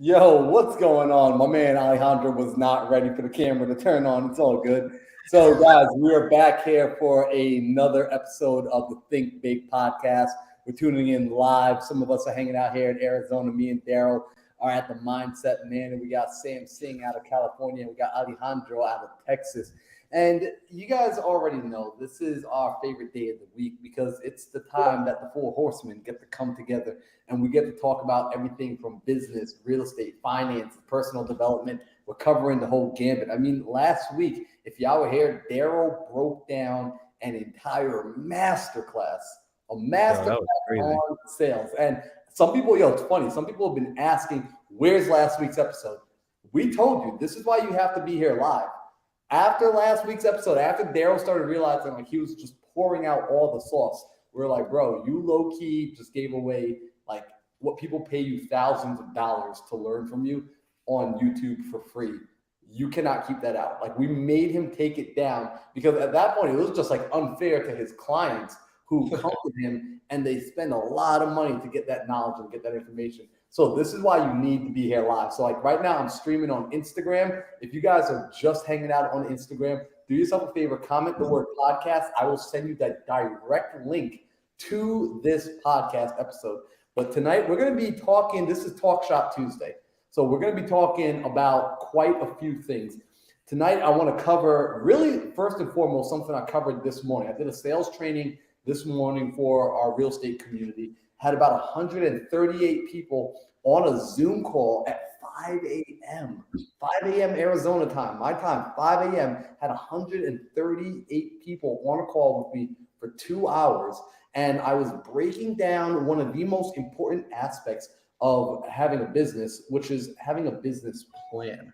Yo, what's going on? My man Alejandro was not ready for the camera to turn on. It's all good. So, guys, we are back here for another episode of the Think Big podcast. We're tuning in live. Some of us are hanging out here in Arizona. Me and Daryl are at the Mindset Man, and we got Sam Singh out of California, and we got Alejandro out of Texas. And you guys already know this is our favorite day of the week because it's the time that the four horsemen get to come together and we get to talk about everything from business, real estate, finance, personal development. We're covering the whole gambit. I mean, last week, if y'all were here, Daryl broke down an entire masterclass, a masterclass on sales. And some people, it's funny. Some people have been asking, where's last week's episode? We told you, this is why you have to be here live. After last week's episode, after Daryl started realizing like he was just pouring out all the sauce, we're like, bro, you low key just gave away like what people pay you thousands of dollars to learn from you on YouTube for free. You cannot keep that out. Like we made him take it down because at that point it was just like unfair to his clients who come to him and they spend a lot of money to get that knowledge and get that information. So this is why you need to be here live. So like right now I'm streaming on Instagram. If you guys are just hanging out on Instagram, do yourself a favor, comment the word podcast. I will send you that direct link to this podcast episode. But tonight we're going to be talking, this is Talk Shop Tuesday. So we're going to be talking about quite a few things. Tonight I want to cover really first and foremost something I covered this morning. I did a sales training this morning for our real estate community. Had about 138 people on a Zoom call at 5 a.m. 5 a.m. Arizona time, my time, 5 a.m. Had 138 people on a call with me for 2 hours. And I was breaking down one of the most important aspects of having a business, which is having a business plan,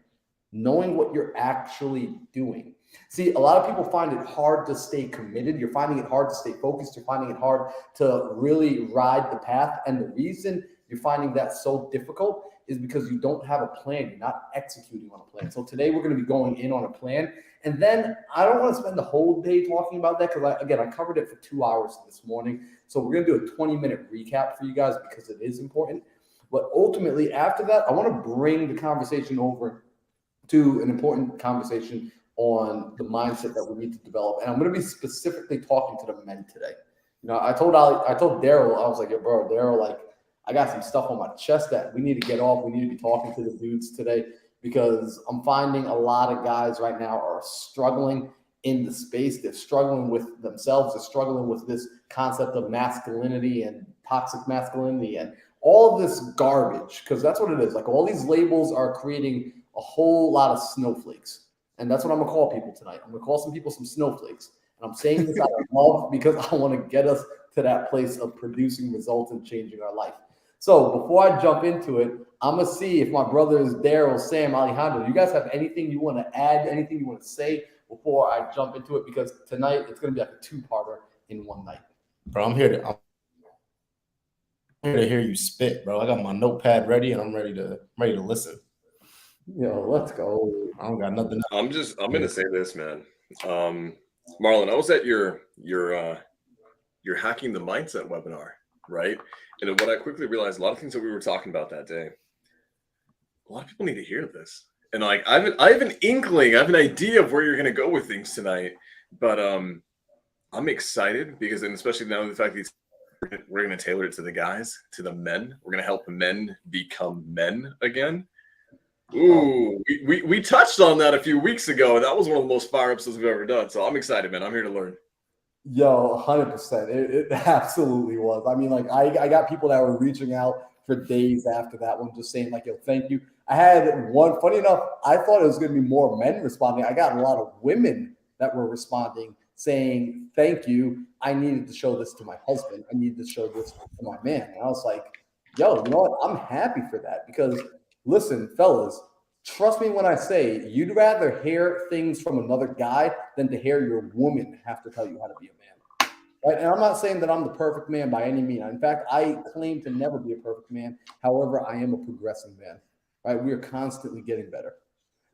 knowing what you're actually doing. See, a lot of people find it hard to stay committed. You're finding it hard to stay focused. You're finding it hard to really ride the path. And the reason you're finding that so difficult is because you don't have a plan. You're not executing on a plan. So today we're going to be going in on a plan. And then I don't want to spend the whole day talking about that because, I covered it for 2 hours this morning. So we're going to do a 20-minute recap for you guys because it is important. But ultimately, after that, I want to bring the conversation over to an important conversation on the mindset that we need to develop. And I'm going to be specifically talking to the men today. I told Daryl, I was like, yo, bro, Daryl, like, I got some stuff on my chest that we need to get off. We need to be talking to the dudes today because I'm finding a lot of guys right now are struggling in the space. They're struggling with themselves. They're struggling with this concept of masculinity and toxic masculinity and all of this garbage, because that's what it is. Like all these labels are creating a whole lot of snowflakes. And that's what I'm going to call people tonight. I'm going to call some people some snowflakes. And I'm saying this out of love because I want to get us to that place of producing results and changing our life. So before I jump into it, I'm going to see if my brothers Daryl, Sam, Alejandro, you guys have anything you want to add, anything you want to say before I jump into it? Because tonight it's going to be like a two-parter in one night. Bro, I'm here to hear you spit, bro. I got my notepad ready and I'm ready to listen. Yo, let's go. I don't got nothing else. I'm gonna say this, man. Marlon, I was at your hacking the mindset webinar, right? And what I quickly realized, a lot of things that we were talking about that day, a lot of people need to hear this. And like I have an inkling, I have an idea of where you're gonna go with things tonight. But I'm excited because, and especially now the fact that we're gonna tailor it to the guys, to the men. We're gonna help men become men again. Ooh, we touched on that a few weeks ago. That was one of the most fire episodes we've ever done. So I'm excited, man. I'm here to learn. Yo, 100%. It absolutely was. I mean, like I got people that were reaching out for days after that one, just saying like, yo, thank you. I had one, funny enough, I thought it was going to be more men responding. I got a lot of women that were responding saying, thank you. I needed to show this to my husband. I needed to show this to my man. And I was like, yo, you know what? I'm happy for that because listen, fellas, trust me when I say you'd rather hear things from another guy than to hear your woman have to tell you how to be a man. Right? And I'm not saying that I'm the perfect man by any means. In fact, I claim to never be a perfect man. However, I am a progressing man. Right? We are constantly getting better.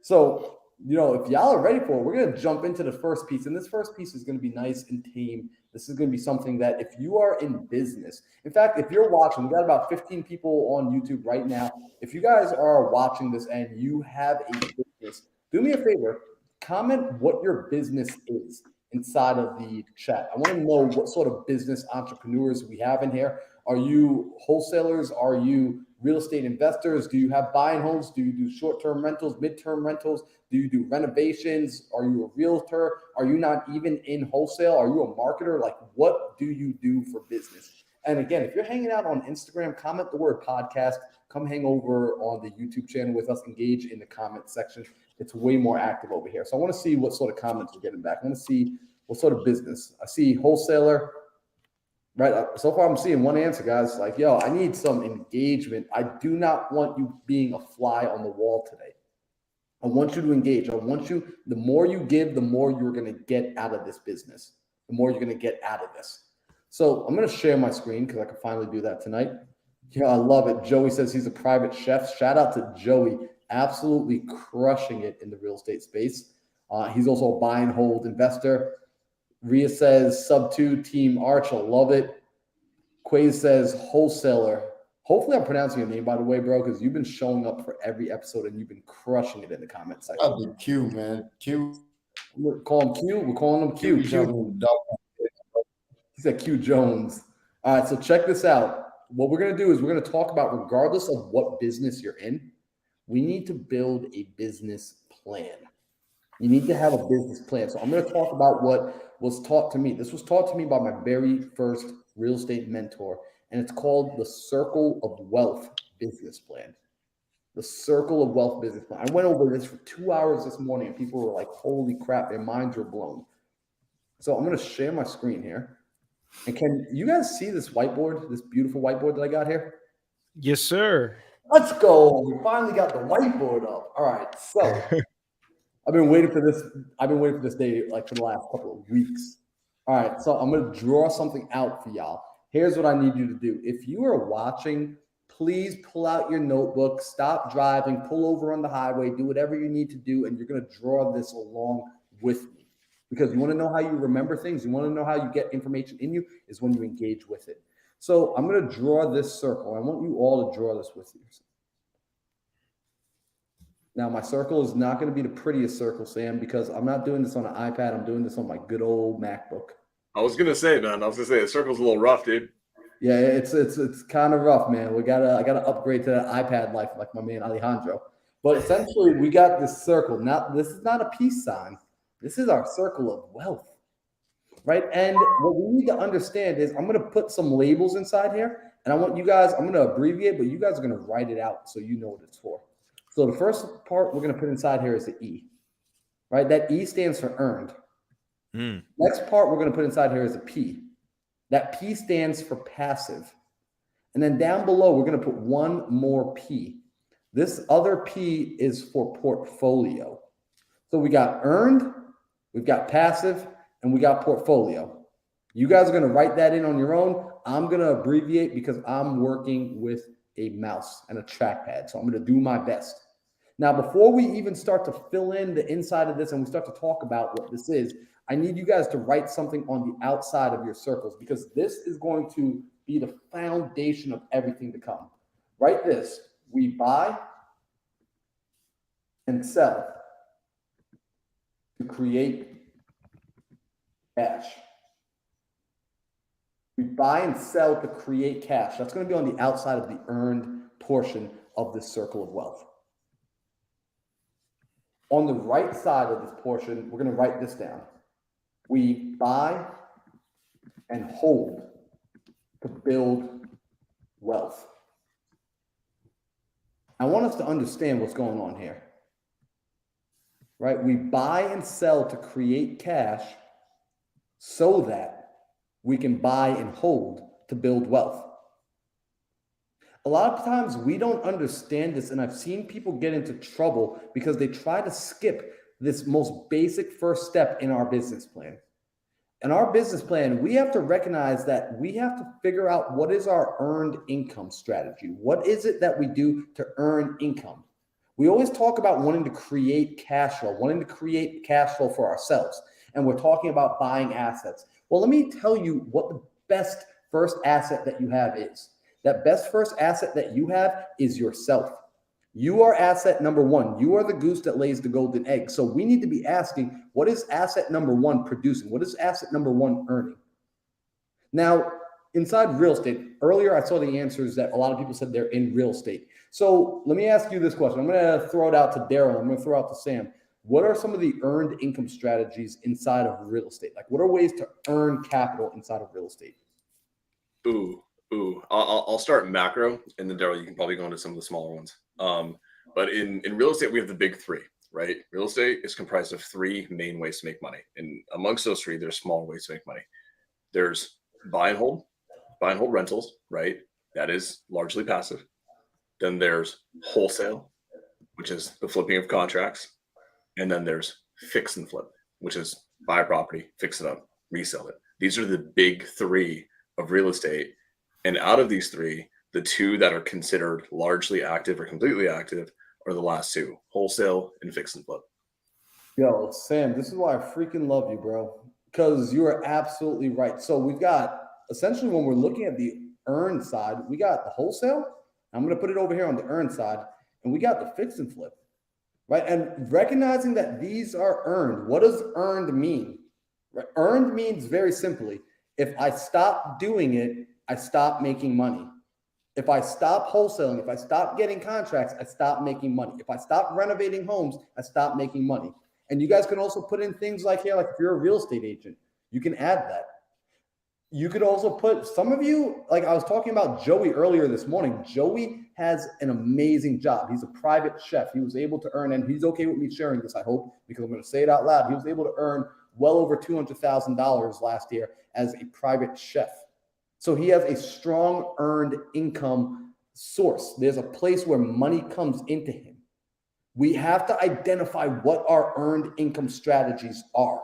So if y'all are ready for it, we're going to jump into the first piece. And this first piece is going to be nice and tame. This is going to be something that if you are in business, in fact, if you're watching, we got about 15 people on YouTube right now. If you guys are watching this and you have a business, do me a favor, comment what your business is inside of the chat. I want to know what sort of business entrepreneurs we have in here. Are you wholesalers? Are you real estate investors? Do you have buying homes? Do you do short-term rentals, mid-term rentals? Do you do renovations? Are you a realtor? Are you not even in wholesale? Are you a marketer? Like, what do you do for business? And again, if you're hanging out on Instagram, comment the word podcast. Come hang over on the YouTube channel with us. Engage in the comment section. It's way more active over here. So I want to see what sort of comments we're getting back. I want to see what sort of business. I see wholesaler. Right. So far, I'm seeing one answer, guys. Like, yo, I need some engagement. I do not want you being a fly on the wall today. I want you to engage. I want you, the more you give, the more you're going to get out of this business, the more you're going to get out of this. So I'm going to share my screen because I can finally do that tonight. Yeah, I love it. Joey says he's a private chef. Shout out to Joey. Absolutely crushing it in the real estate space. He's also a buy and hold investor. Rhea says sub 2 team Arch. I love it. Quays says wholesaler. Hopefully I'm pronouncing your name, by the way, bro, because you've been showing up for every episode and you've been crushing it in the comment section. I'll be Q, man. Q. We're calling him Q. We're calling him Q. He said Q Jones. All right, so check this out. What we're going to do is we're going to talk about, regardless of what business you're in, we need to build a business plan. You need to have a business plan. So I'm going to talk about what was taught to me. This was taught to me by my very first real estate mentor, and it's called the Circle of Wealth business plan. The Circle of Wealth business plan. I went over this for 2 hours this morning, and people were like, holy crap, their minds were blown. So I'm going to share my screen here. And can you guys see this whiteboard, this beautiful whiteboard that I got here? Yes, sir. Let's go. We finally got the whiteboard up. All right. So I've been waiting for this. I've been waiting for this day like for the last couple of weeks. All right. So I'm going to draw something out for y'all. Here's what I need you to do. If you are watching, please pull out your notebook, stop driving, pull over on the highway, do whatever you need to do, and you're going to draw this along with me. Because you want to know how you remember things, you want to know how you get information in you, is when you engage with it. So I'm going to draw this circle. I want you all to draw this with you. Now, my circle is not going to be the prettiest circle, Sam, because I'm not doing this on an iPad. I'm doing this on my good old MacBook. I was going to say, man, the circle's a little rough, dude. Yeah, it's kind of rough, man. I gotta upgrade to that iPad life like my man Alejandro. But essentially, we got this circle. Now, this is not a peace sign. This is our circle of wealth, right? And what we need to understand is I'm going to put some labels inside here, and I want you guys, I'm going to abbreviate, but you guys are going to write it out so you know what it's for. So the first part we're going to put inside here is the E, right? That E stands for earned. Next part we're going to put inside here is a P. That P stands for passive. And then down below, we're going to put one more P. This other P is for portfolio. So we got earned, we've got passive, and we got portfolio. You guys are going to write that in on your own. I'm going to abbreviate because I'm working with a mouse and a trackpad. So I'm going to do my best. Now, before we even start to fill in the inside of this and we start to talk about what this is, I need you guys to write something on the outside of your circles because this is going to be the foundation of everything to come. Write this. We buy and sell to create cash. We buy and sell to create cash. That's going to be on the outside of the earned portion of this circle of wealth. On the right side of this portion, we're going to write this down. We buy and hold to build wealth. I want us to understand what's going on here. Right? We buy and sell to create cash so that we can buy and hold to build wealth. A lot of times we don't understand this, and I've seen people get into trouble because they try to skip this most basic first step in our business plan. In our business plan, we have to recognize that we have to figure out what is our earned income strategy. What is it that we do to earn income? We always talk about wanting to create cash flow for ourselves. And we're talking about buying assets. Well, let me tell you what the best first asset that you have is. That best first asset that you have is yourself. You are asset number one. You are the goose that lays the golden egg. So we need to be asking, what is asset number one producing? What is asset number one earning? Now, inside real estate, earlier I saw the answers that a lot of people said they're in real estate. So let me ask you this question. I'm going to throw it out to Daryl. I'm going to throw it out to Sam. What are some of the earned income strategies inside of real estate? Like, what are ways to earn capital inside of real estate? I'll start macro, and then Daryl, you can probably go into some of the smaller ones. But in real estate, we have the big three, right? Real estate is comprised of three main ways to make money. And amongst those three, there's smaller ways to make money. There's buy and hold rentals, right? That is largely passive. Then there's wholesale, which is the flipping of contracts. And then there's fix and flip, which is buy a property, fix it up, resell it. These are the big three of real estate. And out of these three, the two that are considered largely active or completely active are the last two, wholesale and fix and flip. Yo, Sam, this is why I freaking love you, bro, because you are absolutely right. So we've got, essentially, when we're looking at the earn side, we got the wholesale. I'm going to put it over here on the earn side, and we got the fix and flip, right? And recognizing that these are earned. What does earned mean? Right? Earned means very simply, if I stop doing it, I stop making money. If I stop wholesaling, if I stop getting contracts, I stop making money. If I stop renovating homes, I stop making money. And you guys can also put in things like here, like if you're a real estate agent, you can add that. You could also put, some of you, like I was talking about Joey earlier this morning. Joey has an amazing job. He's a private chef. He was able to earn, and he's okay with me sharing this, I hope, because I'm going to say it out loud. He was able to earn well over $200,000 last year as a private chef. So he has a strong earned income source. There's a place where money comes into him. We have to identify what our earned income strategies are.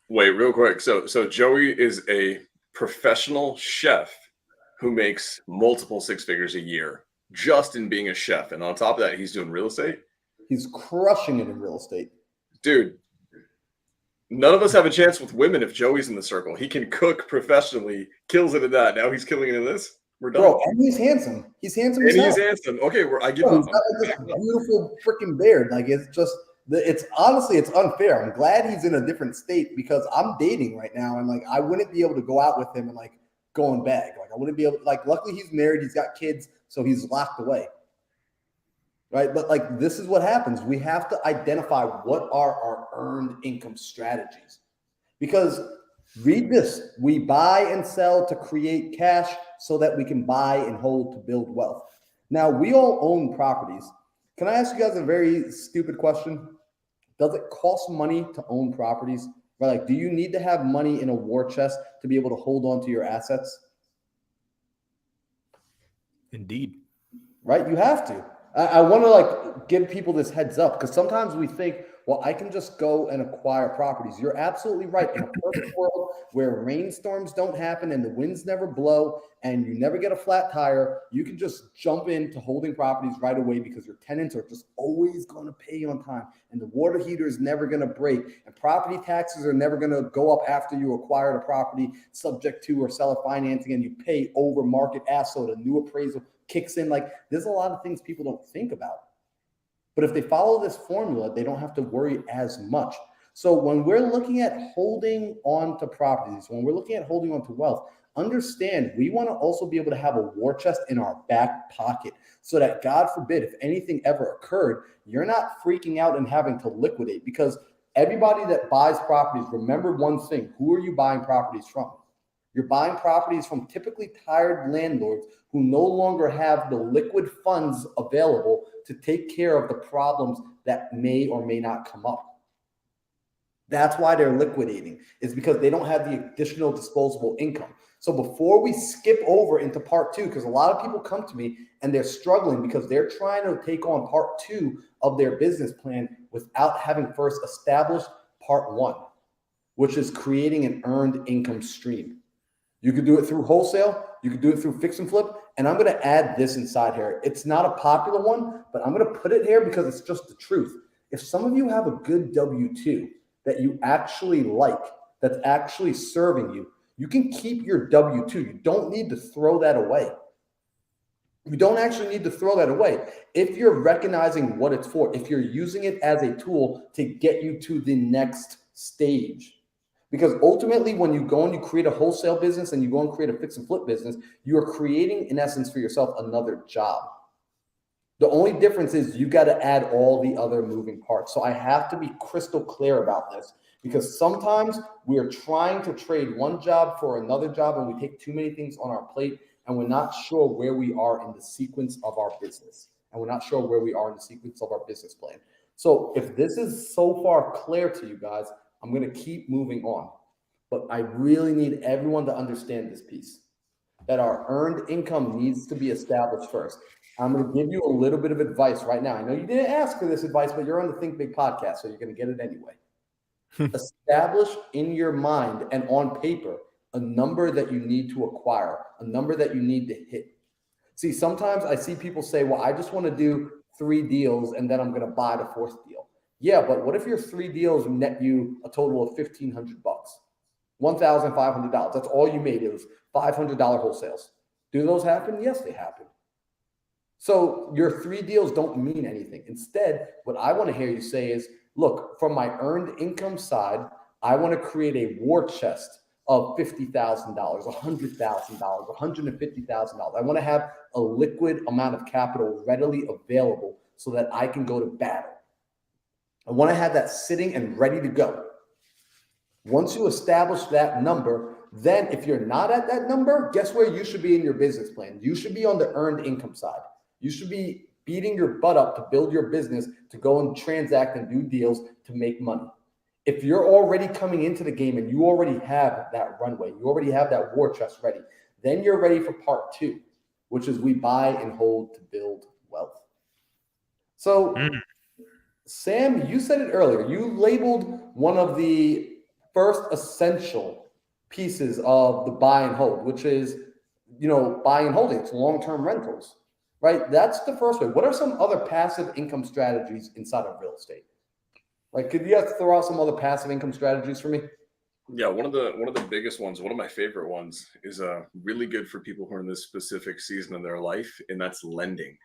Wait, real quick. So Joey is a professional chef who makes multiple six figures a year just in being a chef. And on top of that, he's doing real estate. He's crushing it in real estate. Dude, none of us have a chance with women if Joey's in the circle. He can cook professionally, kills it at that. Now he's killing it in this. We're done. Bro, and he's handsome. He's handsome. And he's handsome. Okay, I give him. He's got like this beautiful freaking beard. Like it's just, it's honestly, it's unfair. I'm glad he's in a different state because I'm dating right now, and like I wouldn't be able to go out with him and like go and bag. Like I wouldn't be able to, like, luckily he's married, he's got kids, so he's locked away. Right. But like this is what happens. We have to identify what are our earned income strategies. Because read this, we buy and sell to create cash so that we can buy and hold to build wealth. Now we all own properties. Can I ask you guys a very stupid question? Does it cost money to own properties? Right? Like, do you need to have money in a war chest to be able to hold on to your assets? Indeed. Right? You have to. I want to like give people this heads up because sometimes we think, well, I can just go and acquire properties. You're absolutely right. In a perfect world where rainstorms don't happen and the winds never blow and you never get a flat tire, you can just jump into holding properties right away because your tenants are just always going to pay you on time and the water heater is never going to break and property taxes are never going to go up after you acquired a property subject to or seller financing and you pay over market ass so the new appraisal kicks in. Like there's a lot of things people don't think about. But if they follow this formula, they don't have to worry as much. So when we're looking at holding on to properties, when we're looking at holding on to wealth, understand we want to also be able to have a war chest in our back pocket so that God forbid, if anything ever occurred, you're not freaking out and having to liquidate because everybody that buys properties, remember one thing, who are you buying properties from? You're buying properties from typically tired landlords who no longer have the liquid funds available to take care of the problems that may or may not come up. That's why they're liquidating, is because they don't have the additional disposable income. So before we skip over into part two, because a lot of people come to me and they're struggling because they're trying to take on part two of their business plan without having first established part one, which is creating an earned income stream. You could do it through wholesale, you could do it through fix and flip, And I'm going to add this inside here. It's not a popular one, but I'm going to put it here because it's just the truth. If some of you have a good W-2 that you actually like, that's actually serving you, you can keep your W-2. You don't need to throw that away. You don't actually need to throw that away. If you're recognizing what it's for, if you're using it as a tool to get you to the next stage. Because ultimately, when you go and you create a wholesale business and you go and create a fix and flip business, you are creating, in essence, for yourself another job. The only difference is you got to add all the other moving parts. So I have to be crystal clear about this, because sometimes we are trying to trade one job for another job and we take too many things on our plate and we're not sure where we are in the sequence of our business. And we're not sure where we are in the sequence of our business plan. So if this is so far clear to you guys, I'm going to keep moving on. But I really need everyone to understand this piece, that our earned income needs to be established first. I'm going to give you a little bit of advice right now. I know you didn't ask for this advice, but you're on the Think Big podcast, so you're going to get it anyway. Establish in your mind and on paper a number that you need to acquire, a number that you need to hit. See, sometimes I see people say, well, I just want to do 3 deals and then I'm going to buy the 4th deal. Yeah, but what if your 3 deals net you a total of $1,500, $1,500? That's all you made. It was $500 wholesales. Do those happen? Yes, they happen. So your 3 deals don't mean anything. Instead, what I want to hear you say is, look, from my earned income side, I want to create a war chest of $50,000, $100,000, $150,000. I want to have a liquid amount of capital readily available so that I can go to battle. I want to have that sitting and ready to go. Once you establish that number, then if you're not at that number, guess where you should be in your business plan? You should be on the earned income side. You should be beating your butt up to build your business, to go and transact and do deals to make money. If you're already coming into the game and you already have that runway, you already have that war chest ready, then you're ready for part 2, which is we buy and hold to build wealth. So, Sam, you said it earlier. You labeled one of the first essential pieces of the buy and hold, which is, buy and holding. It's long-term rentals, right? That's the first way. What are some other passive income strategies inside of real estate? Like, could you guys throw out some other passive income strategies for me? Yeah, one of the biggest ones, one of my favorite ones, is really good for people who are in this specific season of their life, and that's lending.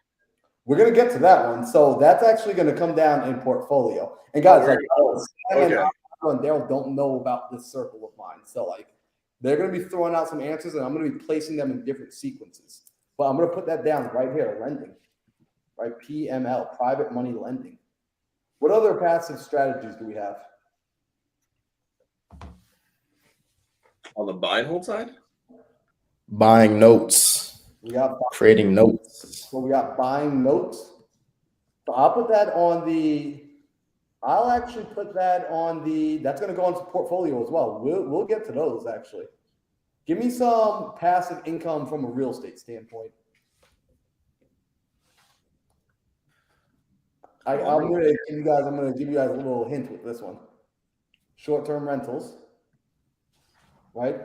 We're going to get to that one. So that's actually going to come down in portfolio. And guys, Sam and Daryl don't know about this circle of mine. So they're going to be throwing out some answers and I'm going to be placing them in different sequences. But I'm going to put that down right here, lending, right? PML, private money lending. What other passive strategies do we have? On the buy and hold side? Buying notes. We got creating notes. So we got buying notes. So I'll actually put that on that's going to go into portfolio as well. We'll get to those actually. Give me some passive income from a real estate standpoint. I'm going to give you guys a little hint with this one. Short-term rentals, right?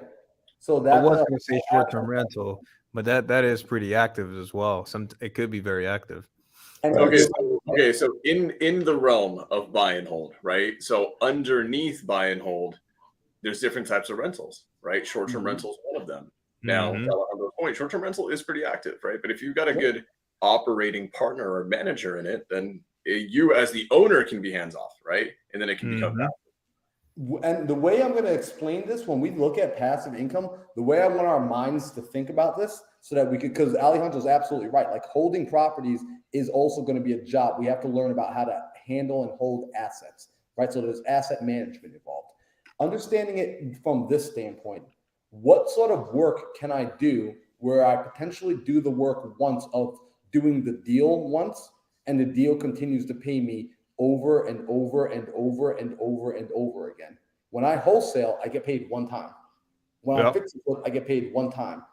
So that I was going to say short-term rental, but that is pretty active as well. It could be very active. Okay, so in the realm of buy and hold, right? So underneath buy and hold, there's different types of rentals, right? Short-term rental is one of them. Now, Alejandro's point, short-term rental is pretty active, right? But if you've got a good operating partner or manager in it, then you as the owner can be hands-off, right? And then it can become that. And the way I'm going to explain this, when we look at passive income, the way I want our minds to think about this so that we could, because Alejandro's absolutely right. Like holding properties is also going to be a job. We have to learn about how to handle and hold assets, right? So there's asset management involved. Understanding it from this standpoint, what sort of work can I do where I potentially do the work once of doing the deal once, and the deal continues to pay me over and over and over and over and over again. When I wholesale, I get paid one time. When I fix it, I get paid one time.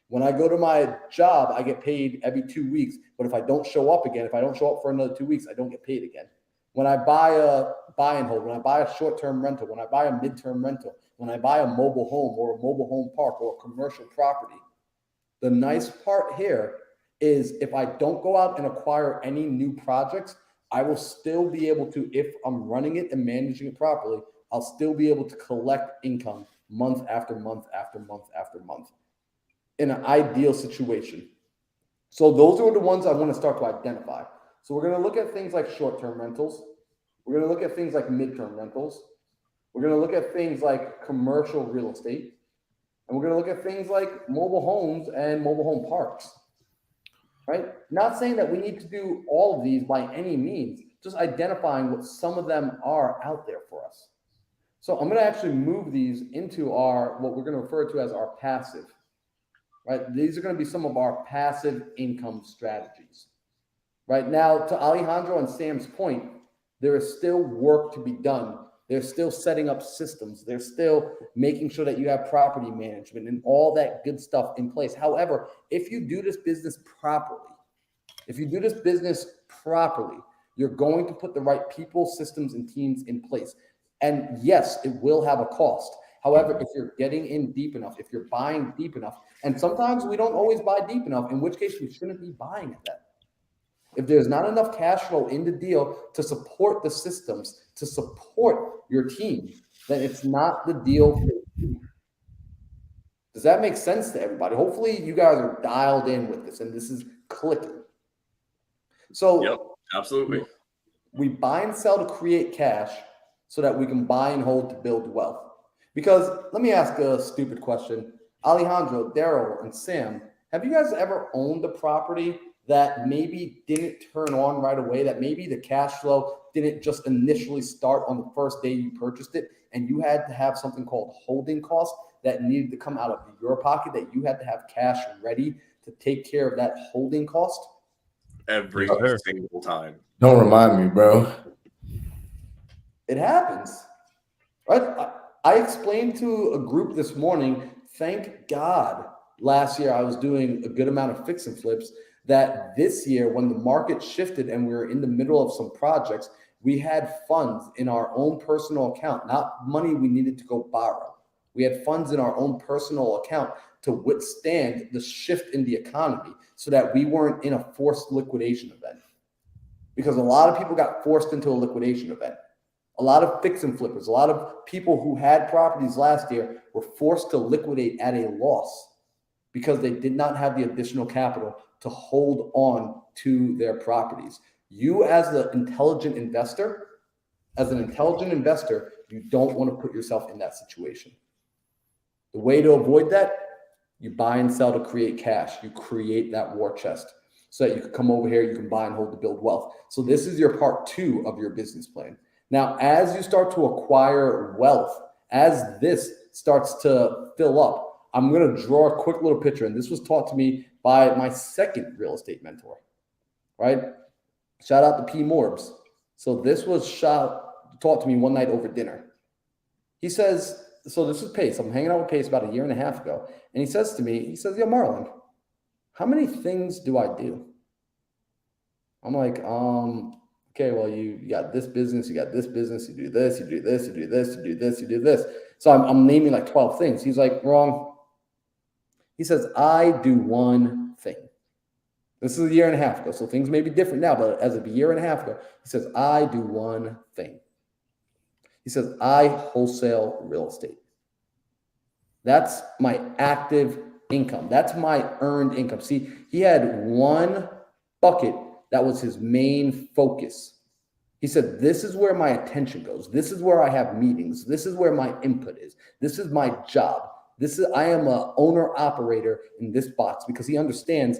When I go to my job, I get paid every 2 weeks. But if I don't show up again, if I don't show up for another 2 weeks, I don't get paid again. When I buy a buy and hold, when I buy a short-term rental, when I buy a midterm rental, when I buy a mobile home or a mobile home park or a commercial property, the nice part here is if I don't go out and acquire any new projects, I will still be able to, if I'm running it and managing it properly, I'll still be able to collect income month after month after month after month in an ideal situation. So those are the ones I want to start to identify. So we're going to look at things like short-term rentals. We're going to look at things like midterm rentals. We're going to look at things like commercial real estate. And we're going to look at things like mobile homes and mobile home parks, right? Not saying that we need to do all of these by any means, just identifying what some of them are out there for us. So I'm going to actually move these into our, what we're going to refer to as our passive, right? These are going to be some of our passive income strategies. Right now, to Alejandro and Sam's point, there is still work to be done. They're still setting up systems. They're still making sure that you have property management and all that good stuff in place. However, if you do this business properly, you're going to put the right people, systems, and teams in place. And yes, it will have a cost. However, if you're getting in deep enough, if you're buying deep enough, and sometimes we don't always buy deep enough, in which case we shouldn't be buying at that. If there's not enough cash flow in the deal to support the systems, to support your team, then it's not the deal for you. Does that make sense to everybody? Hopefully you guys are dialed in with this and this is clicking. So yep, absolutely. We buy and sell to create cash so that we can buy and hold to build wealth. Because let me ask a stupid question. Alejandro, Daryl, and Sam, have you guys ever owned a property that maybe didn't turn on right away, that maybe the cash flow didn't just initially start on the first day you purchased it, and you had to have something called holding costs that needed to come out of your pocket, that you had to have cash ready to take care of that holding cost? Every single time. Don't remind me, bro. It happens, right? I explained to a group this morning, thank God last year I was doing a good amount of fix and flips, that this year when the market shifted and we were in the middle of some projects, we had funds in our own personal account, not money we needed to go borrow. We had funds in our own personal account to withstand the shift in the economy so that we weren't in a forced liquidation event. Because a lot of people got forced into a liquidation event. A lot of fix and flippers, a lot of people who had properties last year were forced to liquidate at a loss because they did not have the additional capital to hold on to their properties. You as an intelligent investor, you don't want to put yourself in that situation. The way to avoid that, you buy and sell to create cash. You create that war chest so that you can come over here, you can buy and hold to build wealth. So this is your part 2 of your business plan. Now, as you start to acquire wealth, as this starts to fill up, I'm going to draw a quick little picture. And this was taught to me by my second real estate mentor, right? Shout out to P. Morbs. So this was taught to me one night over dinner. He says, so this is Pace. I'm hanging out with Pace about a year and a half ago. And he says to me, yo, Marlon, how many things do I do? I'm like, okay, well, you got this business, you got this business, you do this, you do this, you do this, you do this, you do this. So I'm naming like 12 things. He's like, wrong. He says, I do one thing. This is a year and a half ago, so things may be different now, but as of a year and a half ago, he says, I do one thing. He says, I wholesale real estate. That's my active income. That's my earned income. See, he had one bucket that was his main focus. He said, this is where my attention goes. This is where I have meetings. This is where my input is. This is my job. I am an owner operator in this box, because he understands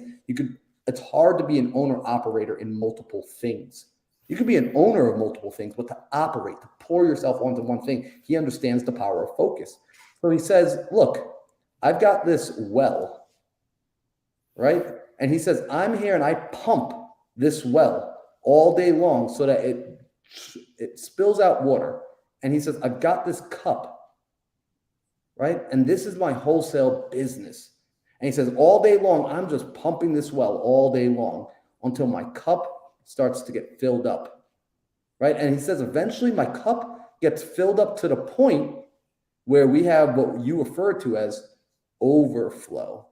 it's hard to be an owner operator in multiple things. You could be an owner of multiple things, but to operate, to pour yourself onto one thing, he understands the power of focus. So he says, look, I've got this well, right? And he says, I'm here and I pump this well all day long so that it spills out water. And he says, I've got this cup, right? And this is my wholesale business. And he says, all day long, I'm just pumping this well all day long until my cup starts to get filled up, right? And he says, eventually my cup gets filled up to the point where we have what you refer to as overflow.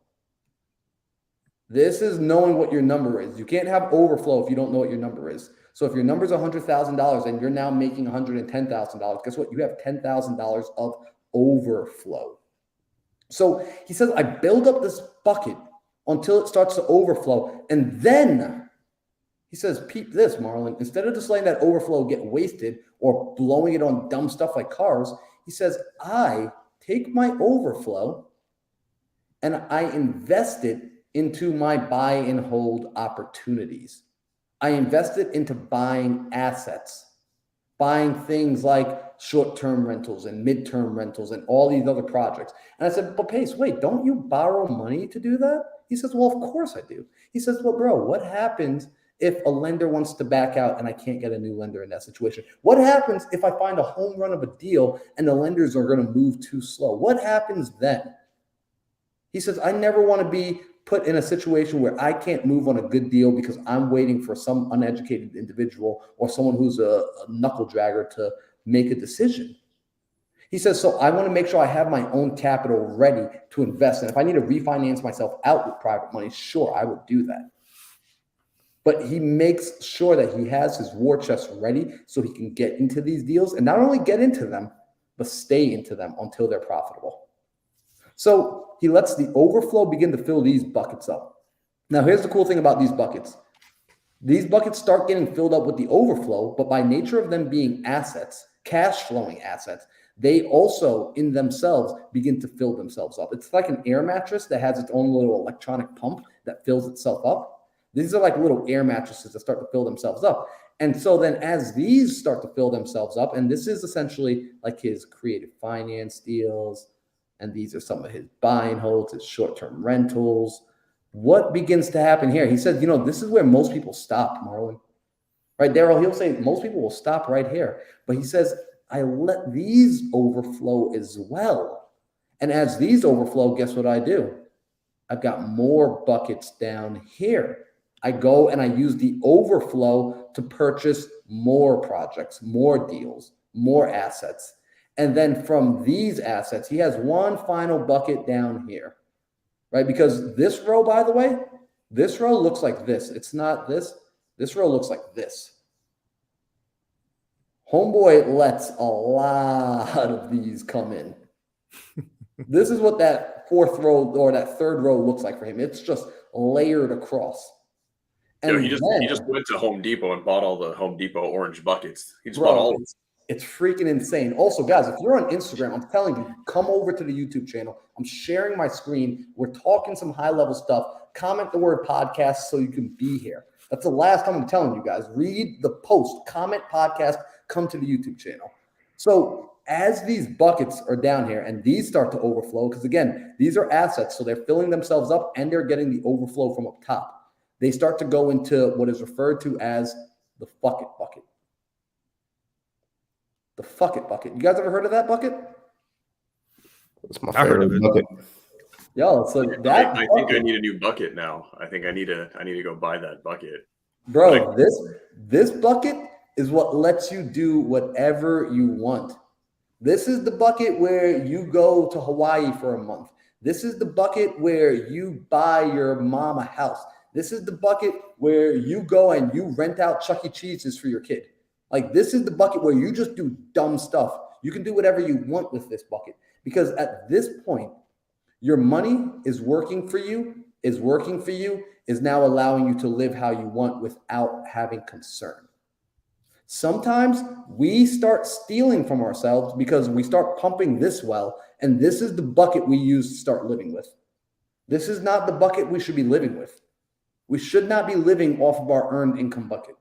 This is knowing what your number is. You can't have overflow if you don't know what your number is. So if your number is $100,000 and you're now making $110,000, guess what? You have $10,000 of overflow. So he says, I build up this bucket until it starts to overflow. And then he says, peep this, Marlon. Instead of just letting that overflow get wasted or blowing it on dumb stuff like cars, he says, I take my overflow and I invest it into my buy and hold opportunities. I invest it into buying assets, buying things like short-term rentals and mid-term rentals and all these other projects. And I said, but Pace, wait, don't you borrow money to do that? He says, well, of course I do. He says, well, bro, what happens if a lender wants to back out and I can't get a new lender in that situation? What happens if I find a home run of a deal and the lenders are going to move too slow? What happens then? He says, I never want to be put in a situation where I can't move on a good deal because I'm waiting for some uneducated individual or someone who's a knuckle dragger to make a decision. He says, so I want to make sure I have my own capital ready to invest. And if I need to refinance myself out with private money, sure, I would do that. But he makes sure that he has his war chest ready so he can get into these deals and not only get into them, but stay into them until they're profitable. So he lets the overflow begin to fill these buckets up. Now, here's the cool thing about these buckets. These buckets start getting filled up with the overflow, but by nature of them being assets, cash flowing assets, they also in themselves begin to fill themselves up. It's like an air mattress that has its own little electronic pump that fills itself up. These are like little air mattresses that start to fill themselves up. And so then as these start to fill themselves up, and this is essentially like his creative finance deals, and these are some of his buy and holds, his short-term rentals. What begins to happen here? He said, this is where most people stop, Marlon. Right, Daryl, he'll say most people will stop right here. But he says, I let these overflow as well. And as these overflow, guess what I do? I've got more buckets down here. I go and I use the overflow to purchase more projects, more deals, more assets. And then from these assets, he has one final bucket down here, right? Because this row, by the way, this row looks like this. It's not this. This row looks like this. Homeboy lets a lot of these come in. This is what that fourth row or that third row looks like for him. It's just layered across. And he just went to Home Depot and bought all the Home Depot orange buckets. He just bought all of them. It's freaking insane. Also, guys, if you're on Instagram, I'm telling you, come over to the YouTube channel. I'm sharing my screen. We're talking some high-level stuff. Comment the word podcast so you can be here. That's the last time I'm telling you guys. Read the post, comment podcast, come to the YouTube channel. So as these buckets are down here and these start to overflow, because again, these are assets, so they're filling themselves up and they're getting the overflow from up top. They start to go into what is referred to as the fuck it bucket. The fuck it bucket. You guys ever heard of that bucket? That's my favorite bucket. Yo, so that I think I need a new bucket now. I think I need to go buy that bucket. Bro, this bucket is what lets you do whatever you want. This is the bucket where you go to Hawaii for a month. This is the bucket where you buy your mom a house. This is the bucket where you go and you rent out Chuck E. Cheese's for your kid. Like, this is the bucket where you just do dumb stuff. You can do whatever you want with this bucket because at this point, your money is working for you, is now allowing you to live how you want without having concern. Sometimes we start stealing from ourselves because we start pumping this well, and this is the bucket we use to start living with. This is not the bucket we should be living with. We should not be living off of our earned income bucket.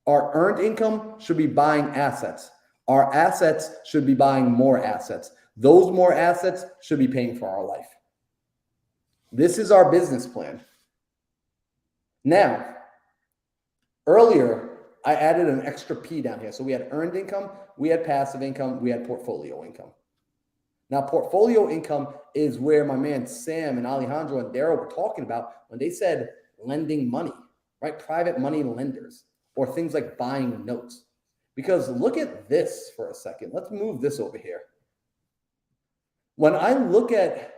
Our earned income should be buying assets. Our assets should be buying more assets. Those more assets should be paying for our life. This is our business plan. Now, earlier, I added an extra P down here. So we had earned income, we had passive income, we had portfolio income. Now, portfolio income is where my man Sam and Alejandro and Daryl were talking about when they said lending money, right? Private money lenders. Or things like buying notes. Because look at this for a second. Let's move this over here. When I look at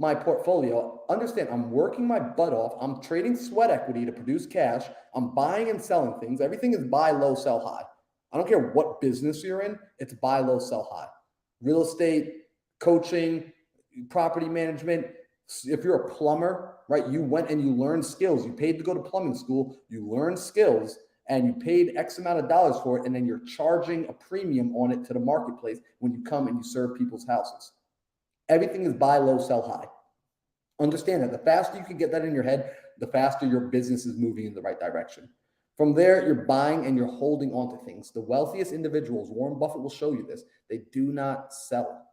my portfolio, understand I'm working my butt off. I'm trading sweat equity to produce cash. I'm buying and selling things. Everything is buy low, sell high. I don't care what business you're in. It's buy low, sell high. Real estate, coaching, property management. If you're a plumber, right, you went and you learned skills. You paid to go to plumbing school. You learned skills and you paid X amount of dollars for it. And then you're charging a premium on it to the marketplace when you come and you serve people's houses. Everything is buy low, sell high. Understand that. The faster you can get that in your head, the faster your business is moving in the right direction. From there, you're buying and you're holding on to things. The wealthiest individuals, Warren Buffett will show you this, they do not sell.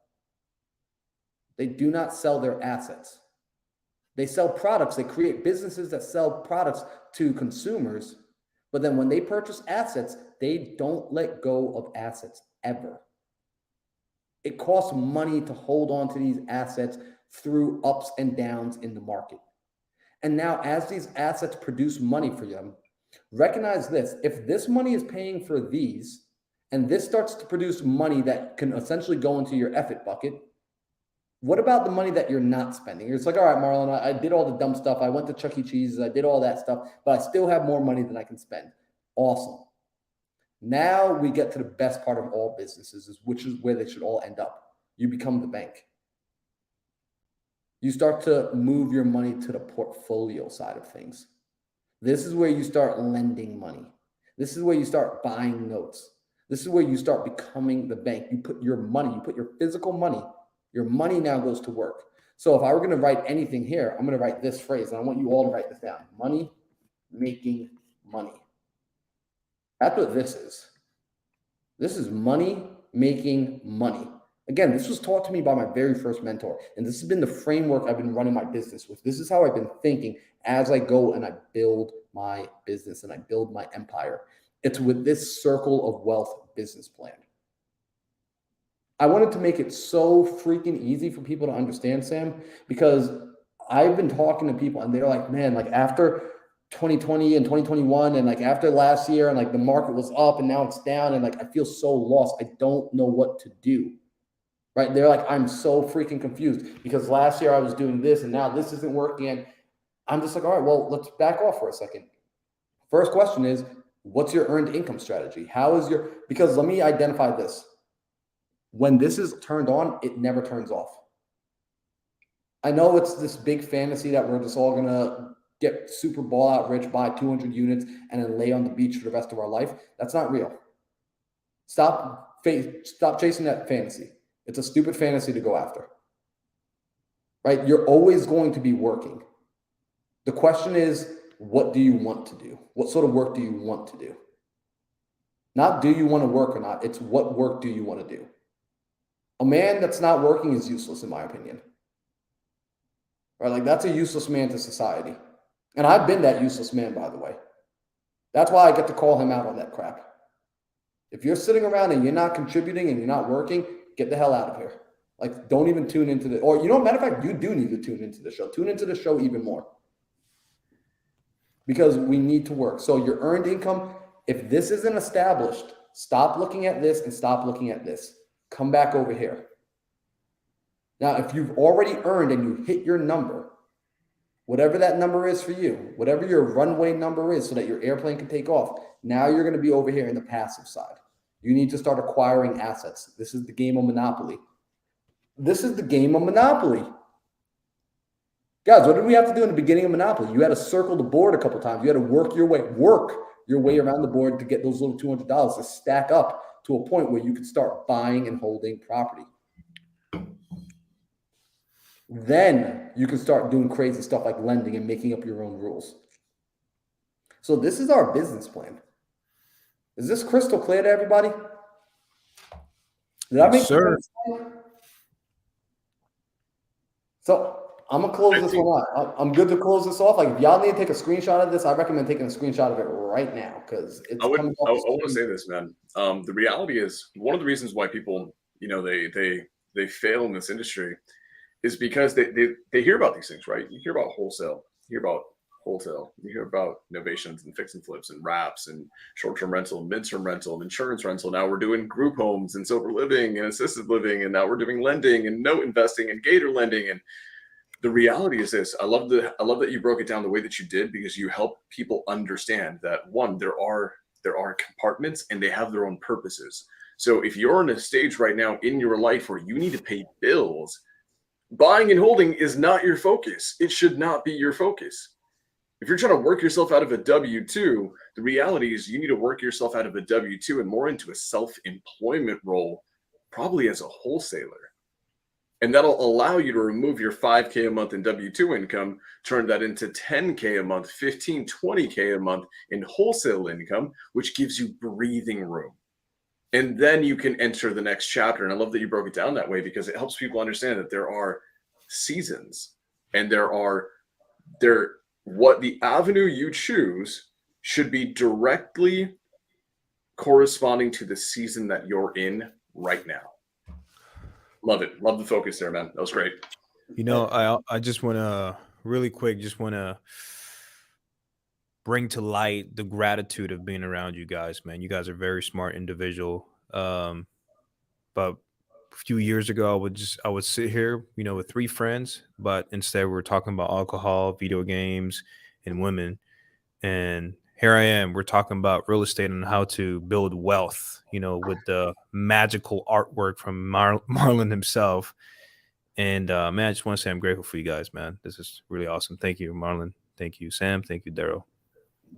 They do not sell their assets. They sell products. They create businesses that sell products to consumers. But then when they purchase assets, they don't let go of assets ever. It costs money to hold on to these assets through ups and downs in the market. And now as these assets produce money for them, recognize this. If this money is paying for these, and this starts to produce money that can essentially go into your effort bucket, what about the money that you're not spending? It's like, all right, Marlon, I did all the dumb stuff. I went to Chuck E. Cheese's. I did all that stuff, but I still have more money than I can spend. Awesome. Now we get to the best part of all businesses, which is where they should all end up. You become the bank. You start to move your money to the portfolio side of things. This is where you start lending money. This is where you start buying notes. This is where you start becoming the bank. You put your money, you put your physical money, your money now goes to work. So if I were going to write anything here, I'm going to write this phrase, and I want you all to write this down. Money making money. That's what this is. This is money making money. Again, this was taught to me by my very first mentor, and this has been the framework I've been running my business with. This is how I've been thinking as I go and I build my business and I build my empire. It's with this circle of wealth business plan. I wanted to make it so freaking easy for people to understand, Sam, because I've been talking to people and they're like, man, like after 2020 and 2021 and like after last year and like the market was up and now it's down and like I feel so lost. I don't know what to do. Right? They're like, I'm so freaking confused because last year I was doing this and now this isn't working. And I'm just like, all right, well, let's back off for a second. First question is, what's your earned income strategy? Because let me identify this. When this is turned on, it never turns off. I know it's this big fantasy that we're just all going to get super ball out rich, buy 200 units, and then lay on the beach for the rest of our life. That's not real. Stop chasing that fantasy. It's a stupid fantasy to go after. Right? You're always going to be working. The question is, what do you want to do? What sort of work do you want to do? Not do you want to work or not. It's what work do you want to do? A man that's not working is useless, in my opinion. Right? Like that's a useless man to society. And I've been that useless man, by the way. That's why I get to call him out on that crap. If you're sitting around and you're not contributing and you're not working, get the hell out of here. Like, don't even tune into the, or matter of fact, you do need to tune into the show. Tune into the show even more. Because we need to work. So your earned income, if this isn't established, stop looking at this and stop looking at this. Come back over here. Now, if you've already earned and you hit your number, whatever that number is for you, whatever your runway number is so that your airplane can take off, now you're going to be over here in the passive side. You need to start acquiring assets. This is the game of Monopoly. This is the game of Monopoly. Guys, what did we have to do in the beginning of Monopoly? You had to circle the board a couple times. You had to work your way around the board to get those little $200 to stack up to a point where you could start buying and holding property. Then you can start doing crazy stuff like lending and making up your own rules. So this is our business plan. Is this crystal clear to everybody? Did I make sense? So I'm going to close this one out. I'm good to close this off. Like if y'all need to take a screenshot of this, I recommend taking a screenshot of it right now because it's coming off. I want to say this, man. The reality is one of the reasons why people, they fail in this industry is because they hear about these things, right? You hear about wholesale, you hear about innovations and fix and flips and wraps and short-term rental, mid-term rental, and insurance rental. Now we're doing group homes and sober living and assisted living, and now we're doing lending and note investing and gator lending. And The reality is this. I love that you broke it down the way that you did, because you help people understand that, one, there are compartments and they have their own purposes. So if you're in a stage right now in your life where you need to pay bills, buying and holding is not your focus. It should not be your focus. If you're trying to work yourself out of a W-2, the reality is you need to work yourself out of a W-2 and more into a self-employment role, probably as a wholesaler. And that'll allow you to remove your 5K a month in W-2 income, turn that into 10K a month, 15, 20K a month in wholesale income, which gives you breathing room. And then you can enter the next chapter. And I love that you broke it down that way, because it helps people understand that there are seasons, and what the avenue you choose should be directly corresponding to the season that you're in right now. Love it. Love the focus there, man. That was great. You know, I just want to really quick, just want to bring to light the gratitude of being around you guys, man. You guys are very smart individual. But a few years ago, I would sit here, you know, with 3 friends, but instead we were talking about alcohol, video games, and women. And here I am, we're talking about real estate and how to build wealth, you know, with the magical artwork from Marlon himself. And man, I just want to say I'm grateful for you guys, man. This is really awesome. Thank you, Marlon. Thank you, Sam. Thank you, Daryl.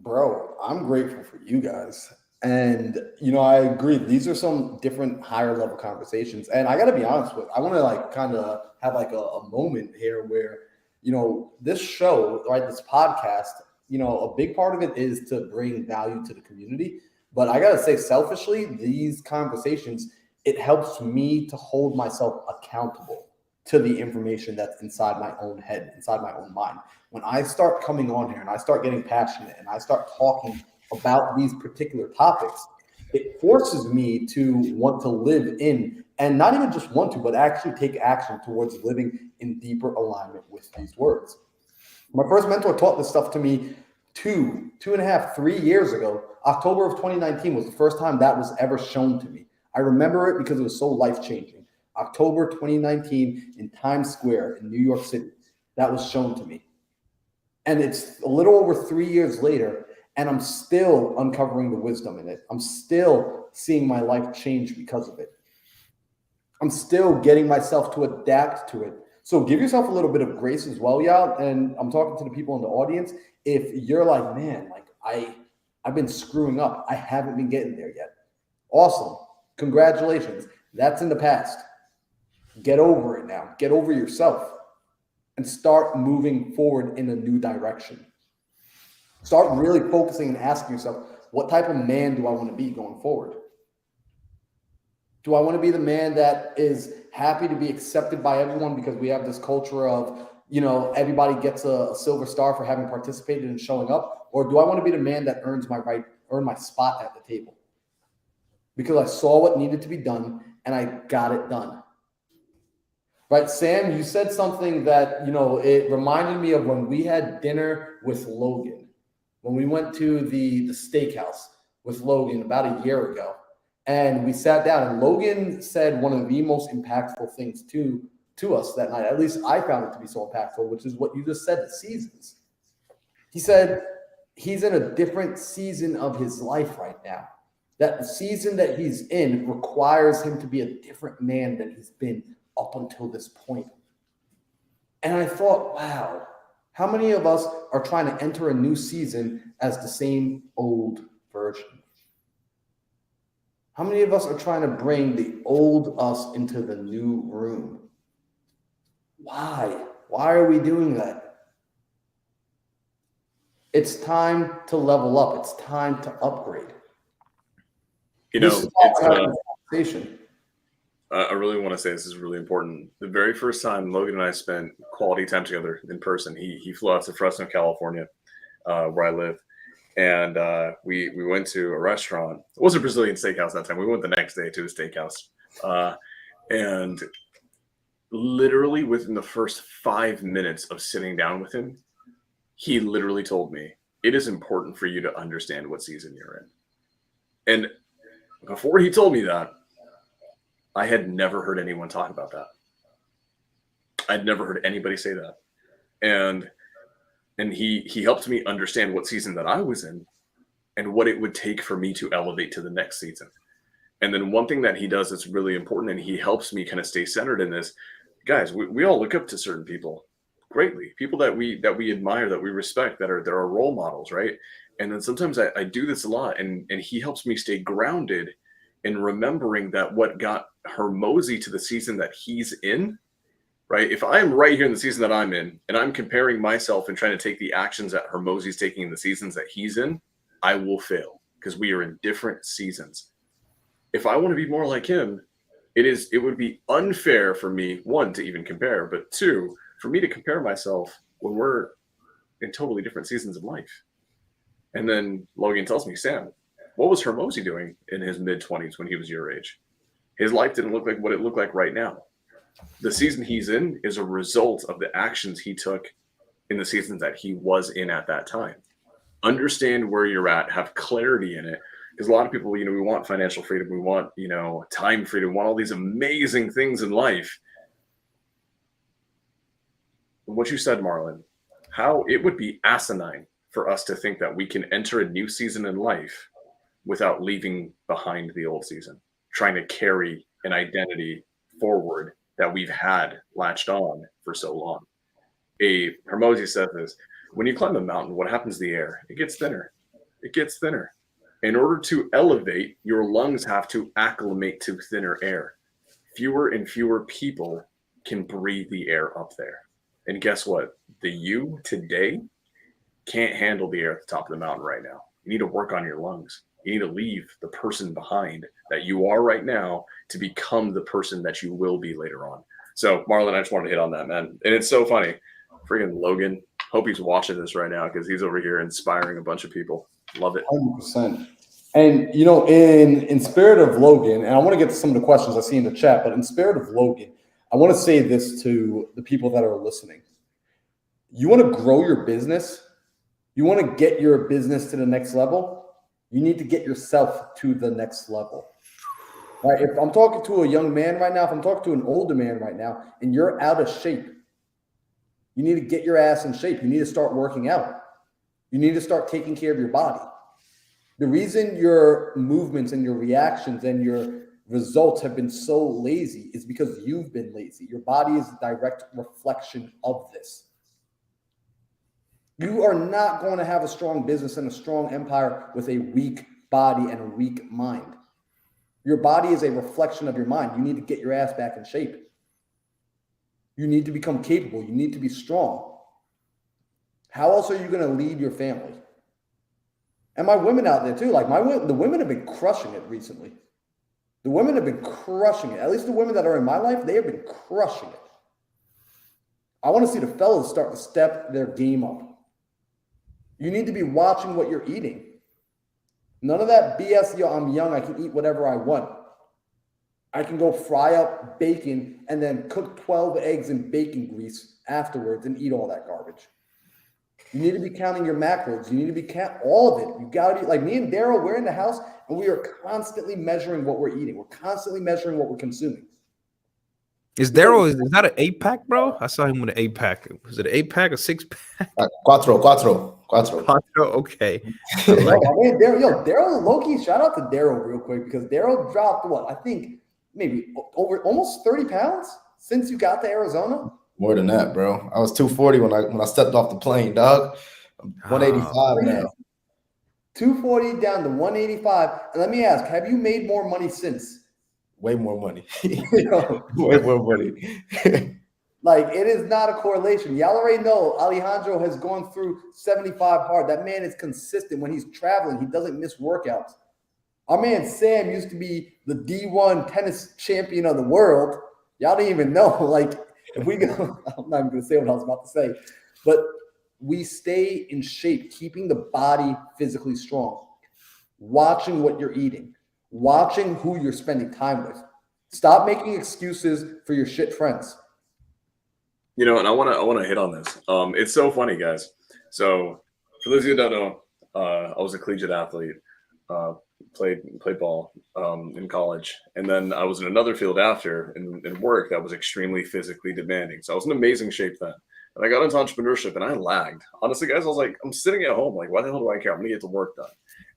Bro, I'm grateful for you guys. And, you know, I agree. These are some different higher level conversations. And I got to be honest with, I want to like kind of have like a moment here where, you know, this show, right, this podcast, you know, a big part of it is to bring value to the community. But I got to say, selfishly, these conversations, it helps me to hold myself accountable to the information that's inside my own head, inside my own mind. When I start coming on here and I start getting passionate and I start talking about these particular topics, it forces me to want to live in, and not even just want to, but actually take action towards living in deeper alignment with these words. My first mentor taught this stuff to me 2.5, 3 years ago. October of 2019 was the first time that was ever shown to me. I remember it because it was so life-changing. October 2019 in Times Square in New York City. That was shown to me. And it's a little over 3 years later, and I'm still uncovering the wisdom in it. I'm still seeing my life change because of it. I'm still getting myself to adapt to it. So give yourself a little bit of grace as well, y'all. And I'm talking to the people in the audience. If you're like, man, like I've been screwing up. I haven't been getting there yet. Awesome. Congratulations. That's in the past. Get over it now. Get over yourself and start moving forward in a new direction. Start really focusing and asking yourself, what type of man do I want to be going forward? Do I want to be the man that is happy to be accepted by everyone because we have this culture of, you know, everybody gets a silver star for having participated and showing up? Or do I want to be the man that earn my spot at the table? Because I saw what needed to be done and I got it done. Right, Sam, you said something that, you know, it reminded me of when we had dinner with Logan, when we went to the steakhouse with Logan about a year ago. And we sat down and Logan said one of the most impactful things to us that night. At least I found it to be so impactful, which is what you just said, the seasons. He said he's in a different season of his life right now. That the season that he's in requires him to be a different man than he's been up until this point. And I thought, wow, how many of us are trying to enter a new season as the same old version? How many of us are trying to bring the old us into the new room? Why? Why are we doing that? It's time to level up. It's time to upgrade. You know, it's conversation. I really want to say this is really important. The very first time Logan and I spent quality time together in person, he flew out to Fresno, California, where I live. And we went to a restaurant. It was a Brazilian steakhouse that time. We went the next day to a steakhouse. And literally within the first 5 minutes of sitting down with him, he literally told me, it is important for you to understand what season you're in. And before he told me that, I had never heard anyone talk about that. I'd never heard anybody say that. And he helped me understand what season that I was in and what it would take for me to elevate to the next season. And then one thing that he does that's really important, and he helps me kind of stay centered in this, guys, we all look up to certain people greatly, people that we admire, that we respect, that are our role models, right? And then sometimes I do this a lot, and he helps me stay grounded in remembering that what got Hormozi to the season that he's in, right? If I am right here in the season that I'm in, and I'm comparing myself and trying to take the actions that Hormozi's taking in the seasons that he's in, I will fail because we are in different seasons. If I want to be more like him, it would be unfair for me, one, to even compare, but two, for me to compare myself when we're in totally different seasons of life. And then Logan tells me, Sam, what was Hormozi doing in his mid-20s when he was your age? His life didn't look like what it looked like right now. The season he's in is a result of the actions he took in the seasons that he was in at that time. Understand where you're at, have clarity in it. Because a lot of people, we want financial freedom, we want, time freedom, we want all these amazing things in life. What you said, Marlon, how it would be asinine for us to think that we can enter a new season in life without leaving behind the old season, trying to carry an identity forward that we've had latched on for so long. Hormozi said this, when you climb a mountain, what happens to the air? It gets thinner. It gets thinner. In order to elevate, your lungs have to acclimate to thinner air. Fewer and fewer people can breathe the air up there. And guess what? The you today can't handle the air at the top of the mountain right now. You need to work on your lungs. You need to leave the person behind that you are right now to become the person that you will be later on. So, Marlon, I just wanted to hit on that, man. And it's so funny. Friggin' Logan, hope he's watching this right now because he's over here inspiring a bunch of people. Love it. 100%. And, in spirit of Logan, and I want to get to some of the questions I see in the chat, but in spirit of Logan, I want to say this to the people that are listening. You want to grow your business? You want to get your business to the next level? You need to get yourself to the next level. Right? If I'm talking to a young man right now, if I'm talking to an older man right now, and you're out of shape, you need to get your ass in shape. You need to start working out. You need to start taking care of your body. The reason your movements and your reactions and your results have been so lazy is because you've been lazy. Your body is a direct reflection of this. You are not going to have a strong business and a strong empire with a weak body and a weak mind. Your body is a reflection of your mind. You need to get your ass back in shape. You need to become capable. You need to be strong. How else are you going to lead your family? And my women out there too, the women have been crushing it recently. The women have been crushing it. At least the women that are in my life, they have been crushing it. I want to see the fellas start to step their game up. You need to be watching what you're eating. None of that BS, I'm young, I can eat whatever I want. I can go fry up bacon and then cook 12 eggs in bacon grease afterwards and eat all that garbage. You need to be counting your macros. You need to be all of it. You got to be like me and Daryl, we're in the house and we are constantly measuring what we're eating. We're constantly measuring what we're consuming. Is Daryl, is that an 8-pack, bro? I saw him with an 8-pack. Was it an 8-pack or 6-pack? Quattro. Okay. Daryl, low-key, shout out to Daryl real quick because Daryl dropped I think maybe over almost 30 pounds since you got to Arizona. More than that, bro. I was 240 when I stepped off the plane, dog. 185 now. 240 down to 185. And let me ask, have you made more money since? Way more money. Way more money. It is not a correlation. Y'all already know Alejandro has gone through 75 hard. That man is consistent. When he's traveling, he doesn't miss workouts. Our man Sam used to be the D1 tennis champion of the world. Y'all didn't even know. If we go, I'm not even going to say what I was about to say, but we stay in shape, keeping the body physically strong, watching what you're eating, watching who you're spending time with. Stop making excuses for your shit friends. And I want to hit on this. It's so funny, guys. So for those of you that don't know, I was a collegiate athlete, played ball in college, and then I was in another field after in work that was extremely physically demanding. So I was in amazing shape then. And I got into entrepreneurship and I lagged. Honestly, guys, I was like, I'm sitting at home. Like, why the hell do I care? I'm going to get the work done.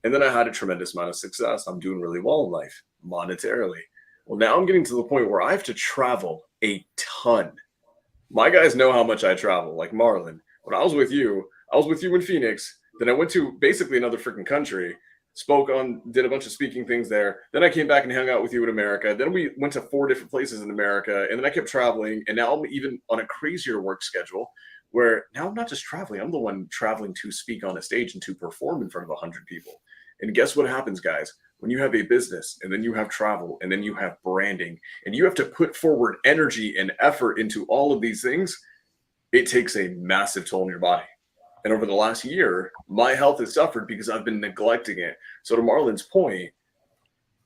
And then I had a tremendous amount of success. I'm doing really well in life, monetarily. Well, now I'm getting to the point where I have to travel a ton. My guys know how much I travel, like Marlon. When I was with you in Phoenix. Then I went to basically another freaking country, did a bunch of speaking things there. Then I came back and hung out with you in America. Then we went to 4 different places in America. And then I kept traveling. And now I'm even on a crazier work schedule where now I'm not just traveling. I'm the one traveling to speak on a stage and to perform in front of 100 people. And guess what happens, guys? When you have a business and then you have travel and then you have branding and you have to put forward energy and effort into all of these things, it takes a massive toll on your body. And over the last year, my health has suffered because I've been neglecting it. So to Marlon's point,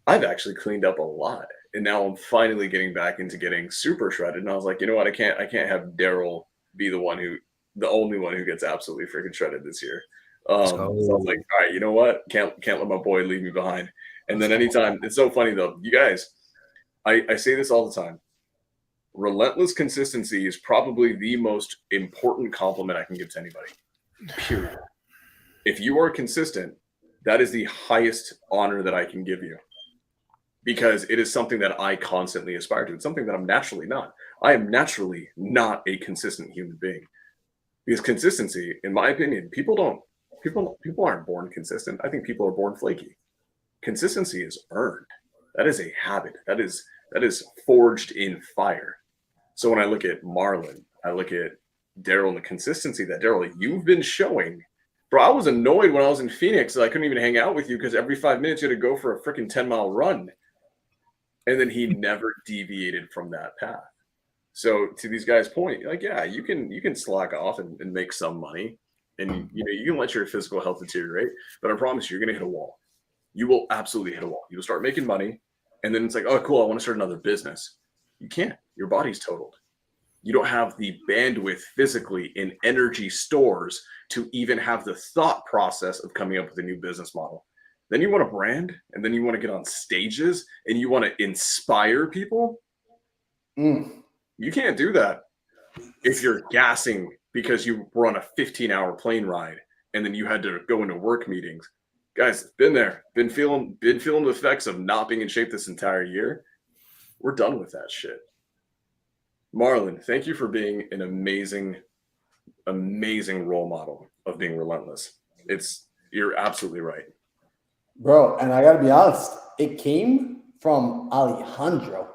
I've actually cleaned up a lot. And now I'm finally getting back into getting super shredded. And I was like, you know what? I can't have Daryl be the only one who gets absolutely freaking shredded this year. So I was like, all right, you know what? Can't let my boy leave me behind. And then anytime, it's so funny though, you guys, I say this all the time. Relentless consistency is probably the most important compliment I can give to anybody. Period. If you are consistent, that is the highest honor that I can give you because it is something that I constantly aspire to. It's something that I'm naturally not. I am naturally not a consistent human being because consistency, in my opinion, people aren't born consistent. I think people are born flaky. Consistency is earned. That is a habit. That is forged in fire. So when I look at Marlon, I look at Daryl and the consistency that Daryl, you've been showing. Bro, I was annoyed when I was in Phoenix that I couldn't even hang out with you because every 5 minutes you had to go for a freaking 10-mile run. And then he never deviated from that path. So to these guys' point, like, yeah, you can slack off and make some money. And you can let your physical health deteriorate, but I promise you're gonna hit a wall. You will absolutely hit a wall. You'll start making money, and then it's like, oh cool, I want to start another business. You can't. Your body's totaled. You don't have the bandwidth physically in energy stores to even have the thought process of coming up with a new business model. Then you want to brand, and then you want to get on stages, and you want to inspire people. You can't do that if you're gassing because you were on a 15-hour plane ride, and then you had to go into work meetings. Guys, been there, been feeling the effects of not being in shape this entire year. We're done with that shit. Marlon, thank you for being an amazing role model of being relentless. You're absolutely right. Bro, and I gotta be honest, it came from Alejandro.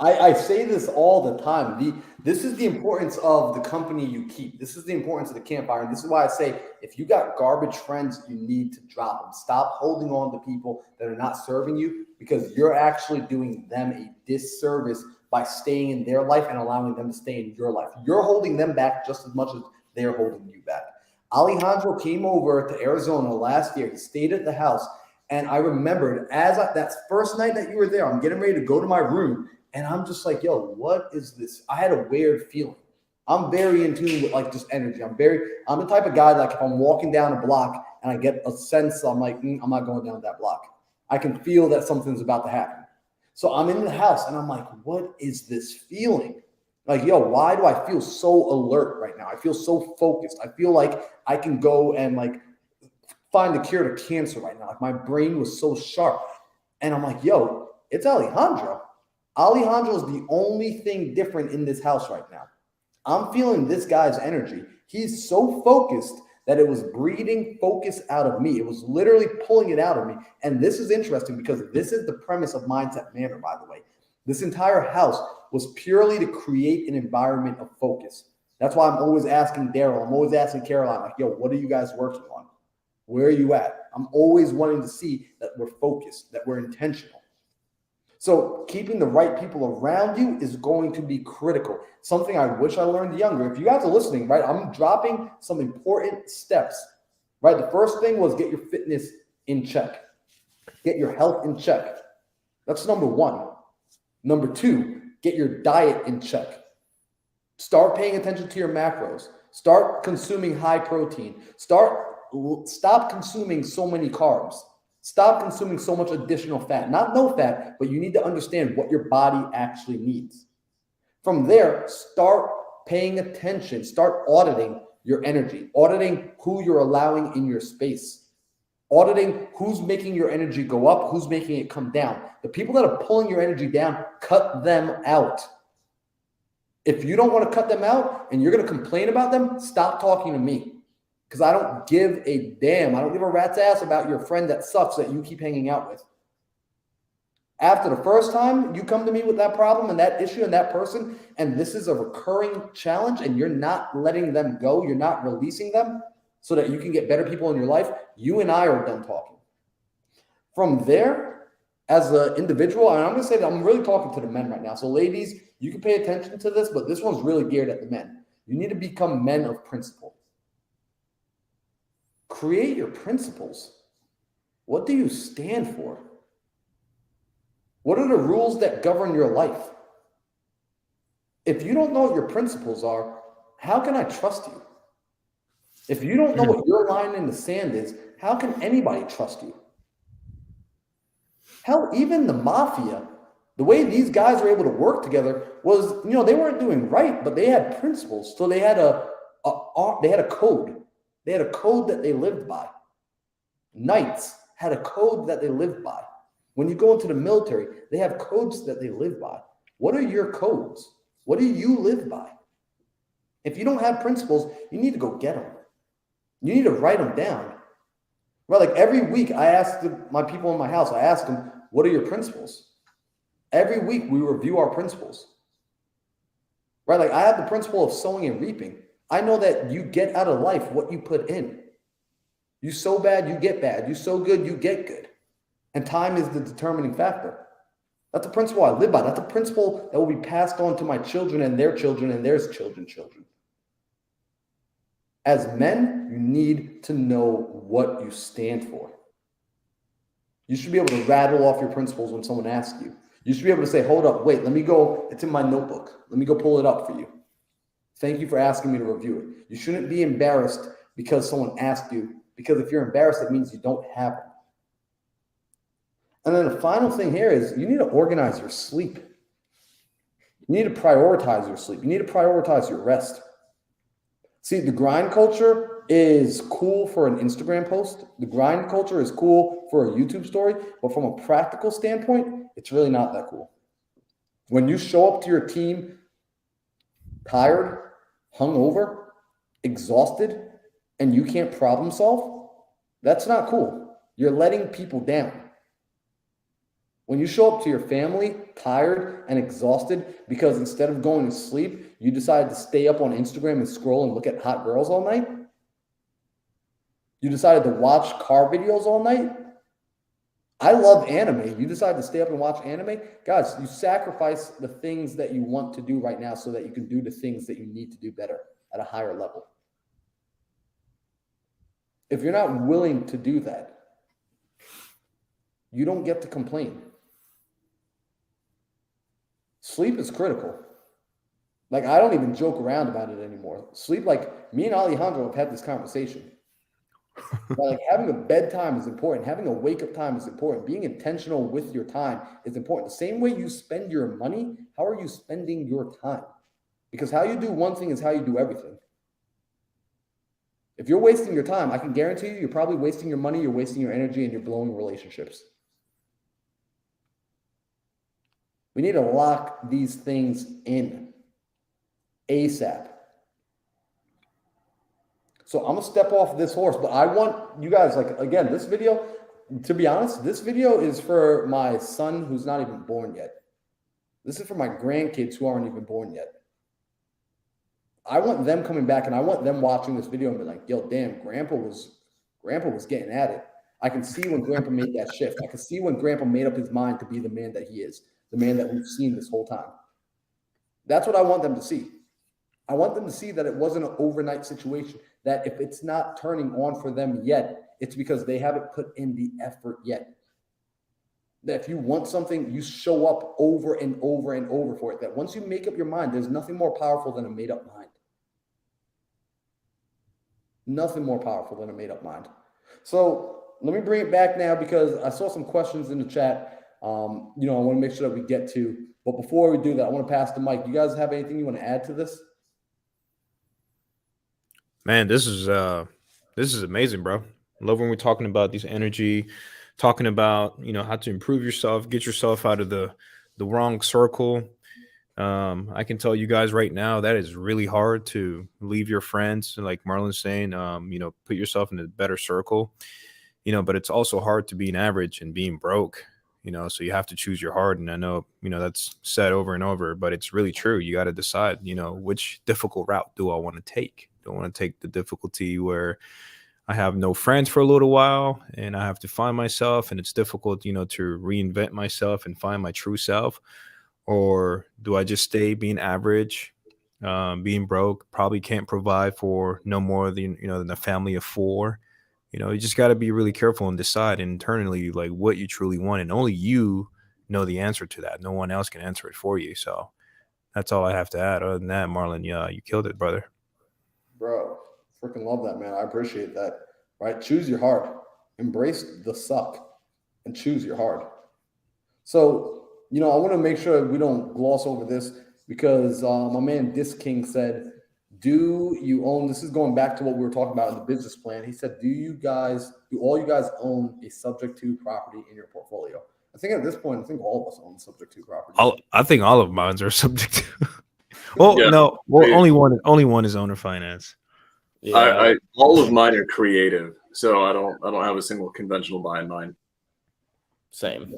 I say this all the time. This is the importance of the company you keep. This is the importance of the campfire. And this is why I say, if you got garbage friends, you need to drop them. Stop holding on to people that are not serving you because you're actually doing them a disservice by staying in their life and allowing them to stay in your life. You're holding them back just as much as they're holding you back. Alejandro came over to Arizona last year. He stayed at the house. And I remembered that first night that you were there, I'm getting ready to go to my room. And I'm just like, yo, what is this? I had a weird feeling. I'm very in tune with like just energy. I'm the type of guy, like if I'm walking down a block and I get a sense, I'm like, I'm not going down that block. I can feel that something's about to happen. So I'm in the house and I'm like, what is this feeling? Like, yo, why do I feel so alert right now? I feel so focused. I feel like I can go and like find the cure to cancer right now. Like my brain was so sharp. And I'm like, yo, it's Alejandro. Alejandro is the only thing different in this house right now. I'm feeling this guy's energy. He's so focused that it was breeding focus out of me. It was literally pulling it out of me. And this is interesting because this is the premise of Mindset Manor, by the way. This entire house was purely to create an environment of focus. That's why I'm always asking Daryl. I'm always asking Caroline, like, yo, what are you guys working on? Where are you at? I'm always wanting to see that we're focused, that we're intentional. So keeping the right people around you is going to be critical. Something I wish I learned younger. If you guys are listening, right, I'm dropping some important steps, right? The first thing was get your fitness in check. Get your health in check. That's number one. Number two, get your diet in check. Start paying attention to your macros. Start consuming high protein. Stop consuming so many carbs. Stop consuming so much additional fat. Not no fat, but you need to understand what your body actually needs. From there, start paying attention. Start auditing your energy, auditing who you're allowing in your space, auditing who's making your energy go up, who's making it come down. The people that are pulling your energy down, cut them out. If you don't want to cut them out and you're going to complain about them, stop talking to me, because I don't give a damn. I don't give a rat's ass about your friend that sucks that you keep hanging out with. After the first time you come to me with that problem and that issue and that person, and this is a recurring challenge and you're not letting them go, you're not releasing them so that you can get better people in your life, you and I are done talking. From there, as an individual, and I'm going to say that I'm really talking to the men right now. So ladies, you can pay attention to this, but this one's really geared at the men. You need to become men of principle. Create your principles. What do you stand for? What are the rules that govern your life? If you don't know what your principles are, how can I trust you? If you don't know what your line in the sand is, how can anybody trust you? Hell, even the mafia, the way these guys were able to work together was, they weren't doing right, but they had principles. So they had a code. They had a code that they lived by. Knights had a code that they lived by. When you go into the military, they have codes that they live by. What are your codes? What do you live by? If you don't have principles, you need to go get them. You need to write them down. Right? Like every week, I ask my people in my house, I ask them, what are your principles? Every week, we review our principles. Right? Like I have the principle of sowing and reaping. I know that you get out of life what you put in. You sow bad, you get bad. You sow good, you get good. And time is the determining factor. That's a principle I live by. That's a principle that will be passed on to my children and their children and their children's children. As men, you need to know what you stand for. You should be able to rattle off your principles when someone asks you. You should be able to say, hold up, wait, let me go. It's in my notebook. Let me go pull it up for you. Thank you for asking me to review it. You shouldn't be embarrassed because someone asked you, because if you're embarrassed, that means you don't have it. And then the final thing here is you need to organize your sleep. You need to prioritize your sleep. You need to prioritize your rest. See, the grind culture is cool for an Instagram post. The grind culture is cool for a YouTube story. But from a practical standpoint, it's really not that cool. When you show up to your team tired, hungover, exhausted, and you can't problem solve, that's not cool. You're letting people down. When you show up to your family tired and exhausted because instead of going to sleep, you decided to stay up on Instagram and scroll and look at hot girls all night. You decided to watch car videos all night. I love anime. You decide to stay up and watch anime. Guys, you sacrifice the things that you want to do right now so that you can do the things that you need to do better at a higher level. If you're not willing to do that, you don't get to complain. Sleep is critical. Like, I don't even joke around about it anymore. Sleep, like, me and Alejandro have had this conversation. Like, having a bedtime is important. Having a wake-up time is important. Being intentional with your time is important. The same way you spend your money, how are you spending your time? Because how you do one thing is how you do everything. If you're wasting your time, I can guarantee you, you're probably wasting your money, you're wasting your energy, and you're blowing relationships. We need to lock these things in ASAP. So I'm going to step off this horse, but I want you guys, like, again, this video, to be honest, this video is for my son who's not even born yet. This is for my grandkids who aren't even born yet. I want them coming back and I want them watching this video and be like, yo, damn, Grandpa was getting at it. I can see when Grandpa made that shift. I can see when Grandpa made up his mind to be the man that he is, the man that we've seen this whole time. That's what I want them to see. I want them to see that it wasn't an overnight situation, that if it's not turning on for them yet, it's because they haven't put in the effort yet. That if you want something, you show up over and over and over for it. That once you make up your mind, there's nothing more powerful than a made-up mind. Nothing more powerful than a made-up mind. So let me bring it back now because I saw some questions in the chat. I want to make sure that we get to. But before we do that, I want to pass the mic. You guys have anything you want to add to this? Man, this is amazing, bro. Love when we're talking about these energy, talking about how to improve yourself, get yourself out of the wrong circle. I can tell you guys right now that is really hard to leave your friends, like Marlon's saying. Put yourself in a better circle. But it's also hard to being average and being broke. So you have to choose your heart. And I know that's said over and over, but it's really true. You got to decide. Which difficult route do I want to take? Do I want to take the difficulty where I have no friends for a little while and I have to find myself and it's difficult, to reinvent myself and find my true self? Or do I just stay being average, being broke, probably can't provide for no more than a family of four? You just got to be really careful and decide internally like what you truly want. And only you know the answer to that. No one else can answer it for you. So that's all I have to add. Other than that, Marlon, yeah, you killed it, brother. Bro, freaking love that, man. I appreciate that. Right? Choose your heart. Embrace the suck and choose your heart. So, I want to make sure we don't gloss over this because my man Disc King said, do you own, this is going back to what we were talking about in the business plan. He said, do all you guys own a subject to property in your portfolio? I think at this point, I think all of us own subject to property. I think all of mine are subject to. Well, Yeah. no. Well, only one is owner finance. Yeah. I all of mine are creative, so I don't have a single conventional buy in mine. Same.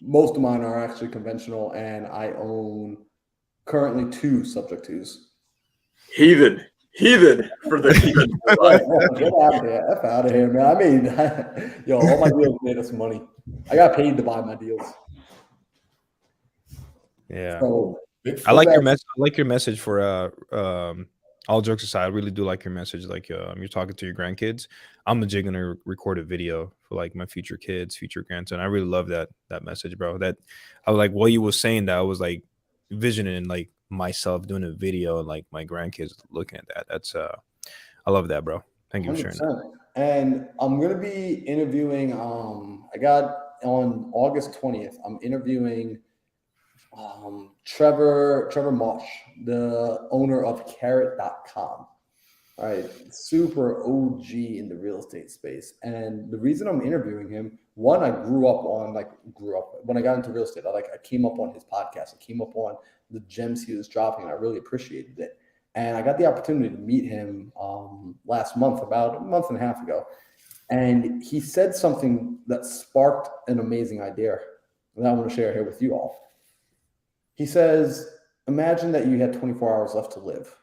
Most of mine are actually conventional, and I own currently 2 subject twos. Heathen for the heathen. Get out of here. F out of here, man. All my deals made us money. I got paid to buy my deals. Yeah. So, I like your message. I like your message for all jokes aside, I really do like your message. Like you're talking to your grandkids. I'm legit gonna record a video for like my future kids, future grandson. I really love that message, bro. That I like what you was saying. That I was like visioning like myself doing a video and like my grandkids looking at that. That's I love that, bro. Thank you for sharing that. And I'm gonna be interviewing. I got on August 20th. I'm interviewing Trevor Mosh, the owner of Carrot.com. All right, super OG in the real estate space. And the reason I'm interviewing him, one, I grew up when I got into real estate. I came up on his podcast. I came up on the gems he was dropping, and I really appreciated it. And I got the opportunity to meet him last month, about a month and a half ago. And he said something that sparked an amazing idea that I want to share here with you all. He says, imagine that you had 24 hours left to live.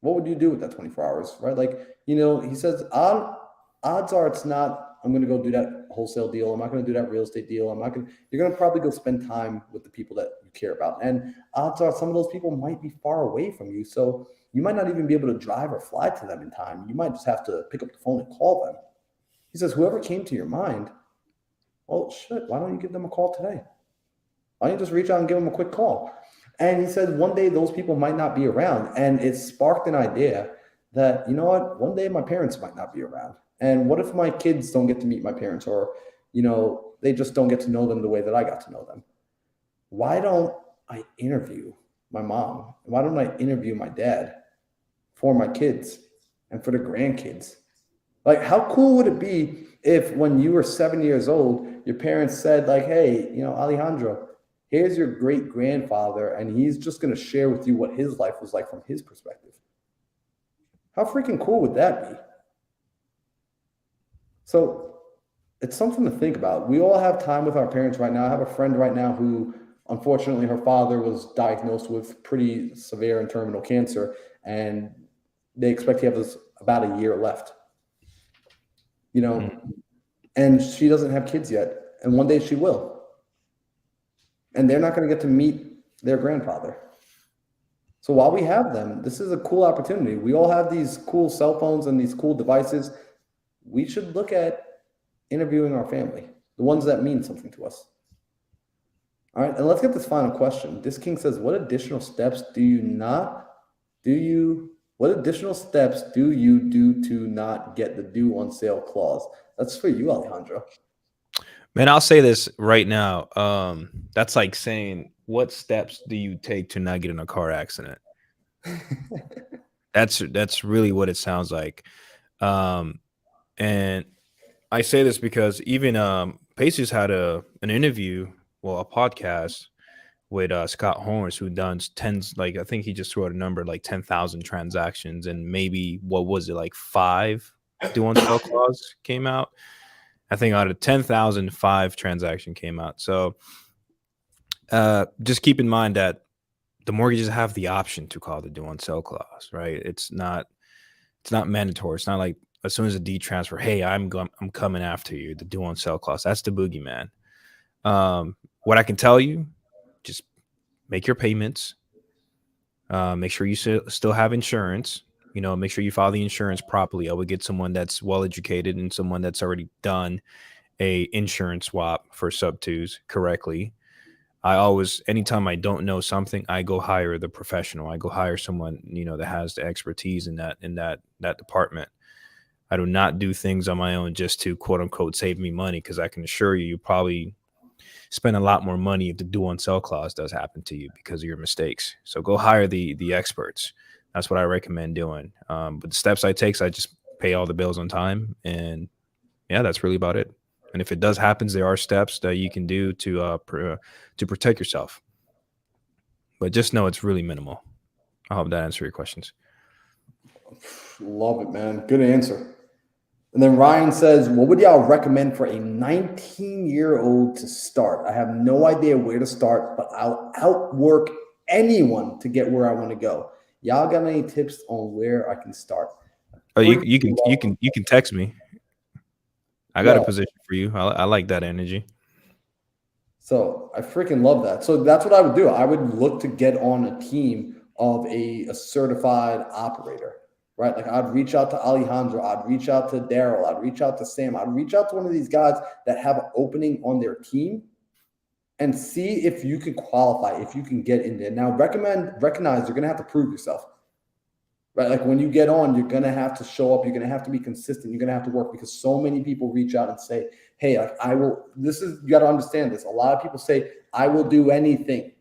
What would you do with that 24 hours, right? He says, odds are it's not, I'm going to go do that wholesale deal. I'm not going to do that real estate deal. You're going to probably go spend time with the people that you care about. And odds are some of those people might be far away from you. So you might not even be able to drive or fly to them in time. You might just have to pick up the phone and call them. He says, whoever came to your mind, well, shit, why don't you give them a call today? Why don't you just reach out and give them a quick call? And he said one day those people might not be around. And it sparked an idea that, you know what, one day my parents might not be around. And what if my kids don't get to meet my parents, or, they just don't get to know them the way that I got to know them? Why don't I interview my mom? Why don't I interview my dad for my kids and for the grandkids? Like, how cool would it be if when you were 7 years old, your parents said like, hey, Alejandro, here's your great grandfather, and he's just going to share with you what his life was like from his perspective. How freaking cool would that be? So it's something to think about. We all have time with our parents right now. I have a friend right now who, unfortunately, her father was diagnosed with pretty severe and terminal cancer, and they expect he has about a year left. And she doesn't have kids yet, and one day she will. And they're not going to get to meet their grandfather. So while we have them, this is a cool opportunity. We all have these cool cell phones and these cool devices. We should look at interviewing our family, the ones that mean something to us. All right, and let's get this final question. This King says, what additional steps do you do to not get the due on sale clause? That's for you, Alejandro. Man, I'll say this right now. That's like saying, what steps do you take to not get in a car accident? That's really what it sounds like. And I say this because even Pacers had an interview, well, a podcast with Scott Horns, who done tens, like I think he just threw out a number like 10,000 transactions, and maybe what was it, like 5 do on sell clause came out. I think out of 10,000, 5 transaction came out. So just keep in mind that the mortgages have the option to call the due on sell clause, right? It's not mandatory. It's not like as soon as a D transfer, hey, I'm coming after you, the due on sell clause. That's the boogeyman. What I can tell you, just make your payments. Make sure you still have insurance. Make sure you file the insurance properly. I would get someone that's well educated and someone that's already done a insurance swap for sub-twos correctly. Anytime I don't know something, I go hire the professional. I go hire someone, that has the expertise in that department. I do not do things on my own just to quote unquote save me money, because I can assure you probably spend a lot more money if the due on sell clause does happen to you because of your mistakes. So go hire the experts. That's what I recommend doing. But the steps I take, I just pay all the bills on time, and yeah, that's really about it. And if it does happen, there are steps that you can do to protect yourself. But just know it's really minimal. I hope that answers your questions. Love it, man. Good answer. And then Ryan says, what would y'all recommend for a 19-year-old to start? I have no idea where to start, but I'll outwork anyone to get where I want to go. Y'all got any tips on where I can start? Oh, you can text me. I got a position for you. I like that energy. So I freaking love that. So that's what I would do. I would look to get on a team of a certified operator, right? Like I'd reach out to Alejandro. I'd reach out to Daryl. I'd reach out to Sam. I'd reach out to one of these guys that have an opening on their team and see if you can qualify, if you can get in there. Now, recognize you're going to have to prove yourself, right? Like when you get on, you're going to have to show up. You're going to have to be consistent. You're going to have to work, because so many people reach out and say, hey, like you got to understand this. A lot of people say, I will do anything.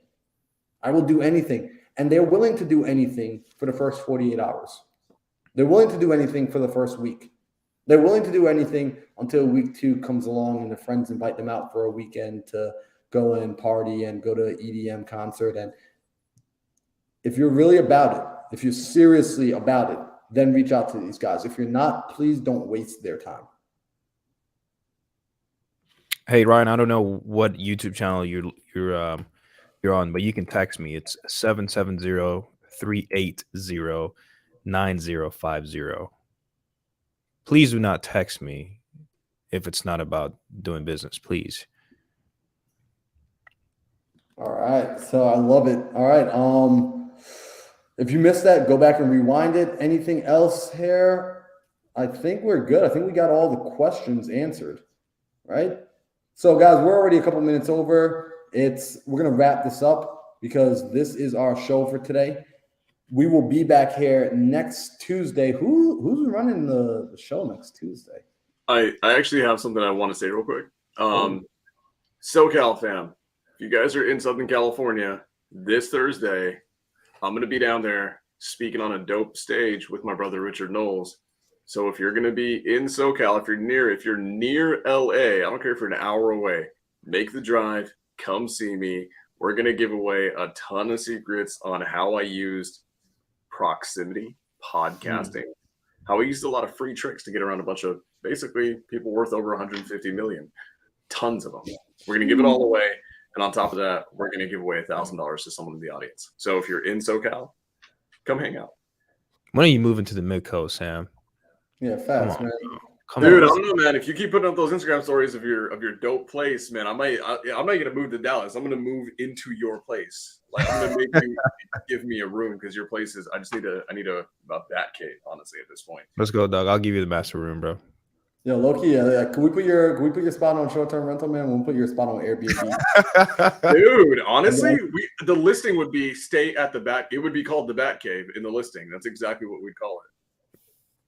I will do anything. And they're willing to do anything for the first 48 hours. They're willing to do anything for the first week. They're willing to do anything until week 2 comes along and their friends invite them out for a weekend to go and party and go to an EDM concert. And if you're really about it, if you're seriously about it, then reach out to these guys. If you're not, please don't waste their time. Hey, Ryan, I don't know what YouTube channel you're on, but you can text me. It's 770-380-9050. Please do not text me if it's not about doing business, please. All right. So I love it. All right. If you missed that, go back and rewind it. Anything else here? I think we're good. I think we got all the questions answered, right? So guys, we're already a couple minutes over. We're going to wrap this up because this is our show for today. We will be back here next Tuesday. Who's running the show next Tuesday? I actually have something I want to say real quick. SoCal fam, if you guys are in Southern California this Thursday, I'm going to be down there speaking on a dope stage with my brother Richard Knowles. So if you're going to be in SoCal, if you're near LA, I don't care if you're an hour away, make the drive, come see me. We're going to give away a ton of secrets on how I used proximity podcasting, how I used a lot of free tricks to get around a bunch of basically people worth over 150 million, tons of them. We're going to give it all away. And on top of that, we're going to give away $1,000 to someone in the audience. So if you're in SoCal, come hang out. When are you moving to the Mid-Coast, Sam? Yeah, fast, man. Dude, I don't know, man. If you keep putting up those Instagram stories of your dope place, man, I'm not gonna move to Dallas. I'm gonna move into your place. Like I'm gonna make you give me a room because your place is. I need a bat cave, honestly, at this point. Let's go, Doug. I'll give you the master room, bro. Yo, Loki, can we put your spot on short-term rental, man? We'll put your spot on Airbnb. Dude, honestly, the listing would be stay at the bat. It would be called the Bat Cave in the listing. That's exactly what we'd call it.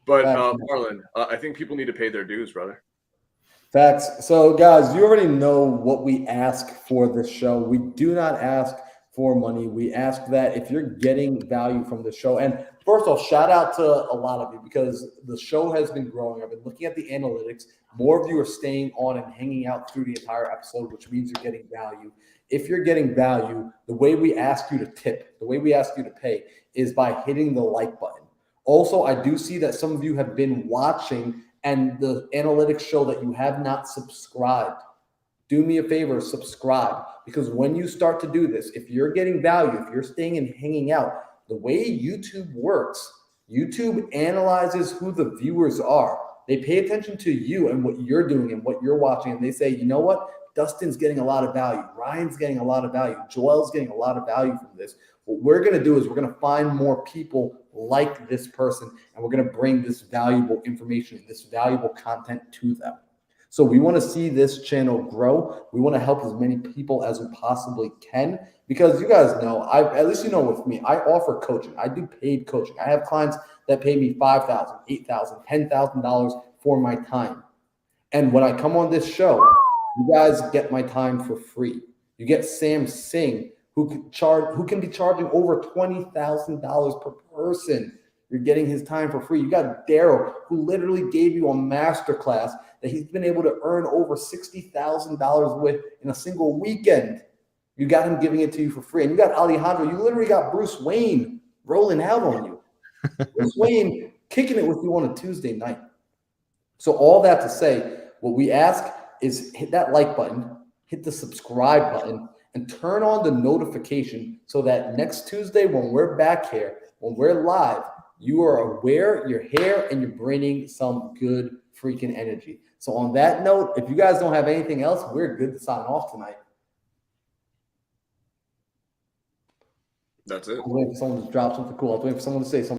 But Marlon, I think people need to pay their dues, brother. Facts. So, guys, you already know what we ask for this show. We do not ask for money. We ask that if you're getting value from the show, and first of all, shout out to a lot of you because the show has been growing. I've been looking at the analytics. More of you are staying on and hanging out through the entire episode, which means you're getting value. If you're getting value, the way we ask you to tip, the way we ask you to pay is by hitting the like button. Also, I do see that some of you have been watching and the analytics show that you have not subscribed. Do me a favor, subscribe, because when you start to do this, if you're getting value, if you're staying and hanging out, the way YouTube works, YouTube analyzes who the viewers are. They pay attention to you and what you're doing and what you're watching, and they say, you know what? Dustin's getting a lot of value. Ryan's getting a lot of value. Joel's getting a lot of value from this. What we're going to do is we're going to find more people like this person, and we're going to bring this valuable information, this valuable content to them. So we want to see this channel grow. We want to help as many people as we possibly can, because you guys know, at least you know with me, I offer coaching. I do paid coaching. I have clients that pay me $5,000, $8,000, $10,000 for my time. And when I come on this show, you guys get my time for free. You get Sam Singh, who can be charging over $20,000 per person. You're getting his time for free. You got Daryl, who literally gave you a masterclass that he's been able to earn over $60,000 with in a single weekend. You got him giving it to you for free. And you got Alejandro. You literally got Bruce Wayne rolling out on you. Bruce Wayne kicking it with you on a Tuesday night. So all that to say, what we ask is hit that like button, hit the subscribe button, and turn on the notification so that next Tuesday when we're back here, when we're live, you are aware, you're here, and you're bringing some good freaking energy. So on that note, if you guys don't have anything else, we're good to sign off tonight. That's it. I'm waiting for someone to drop something cool. I'm waiting for someone to say something.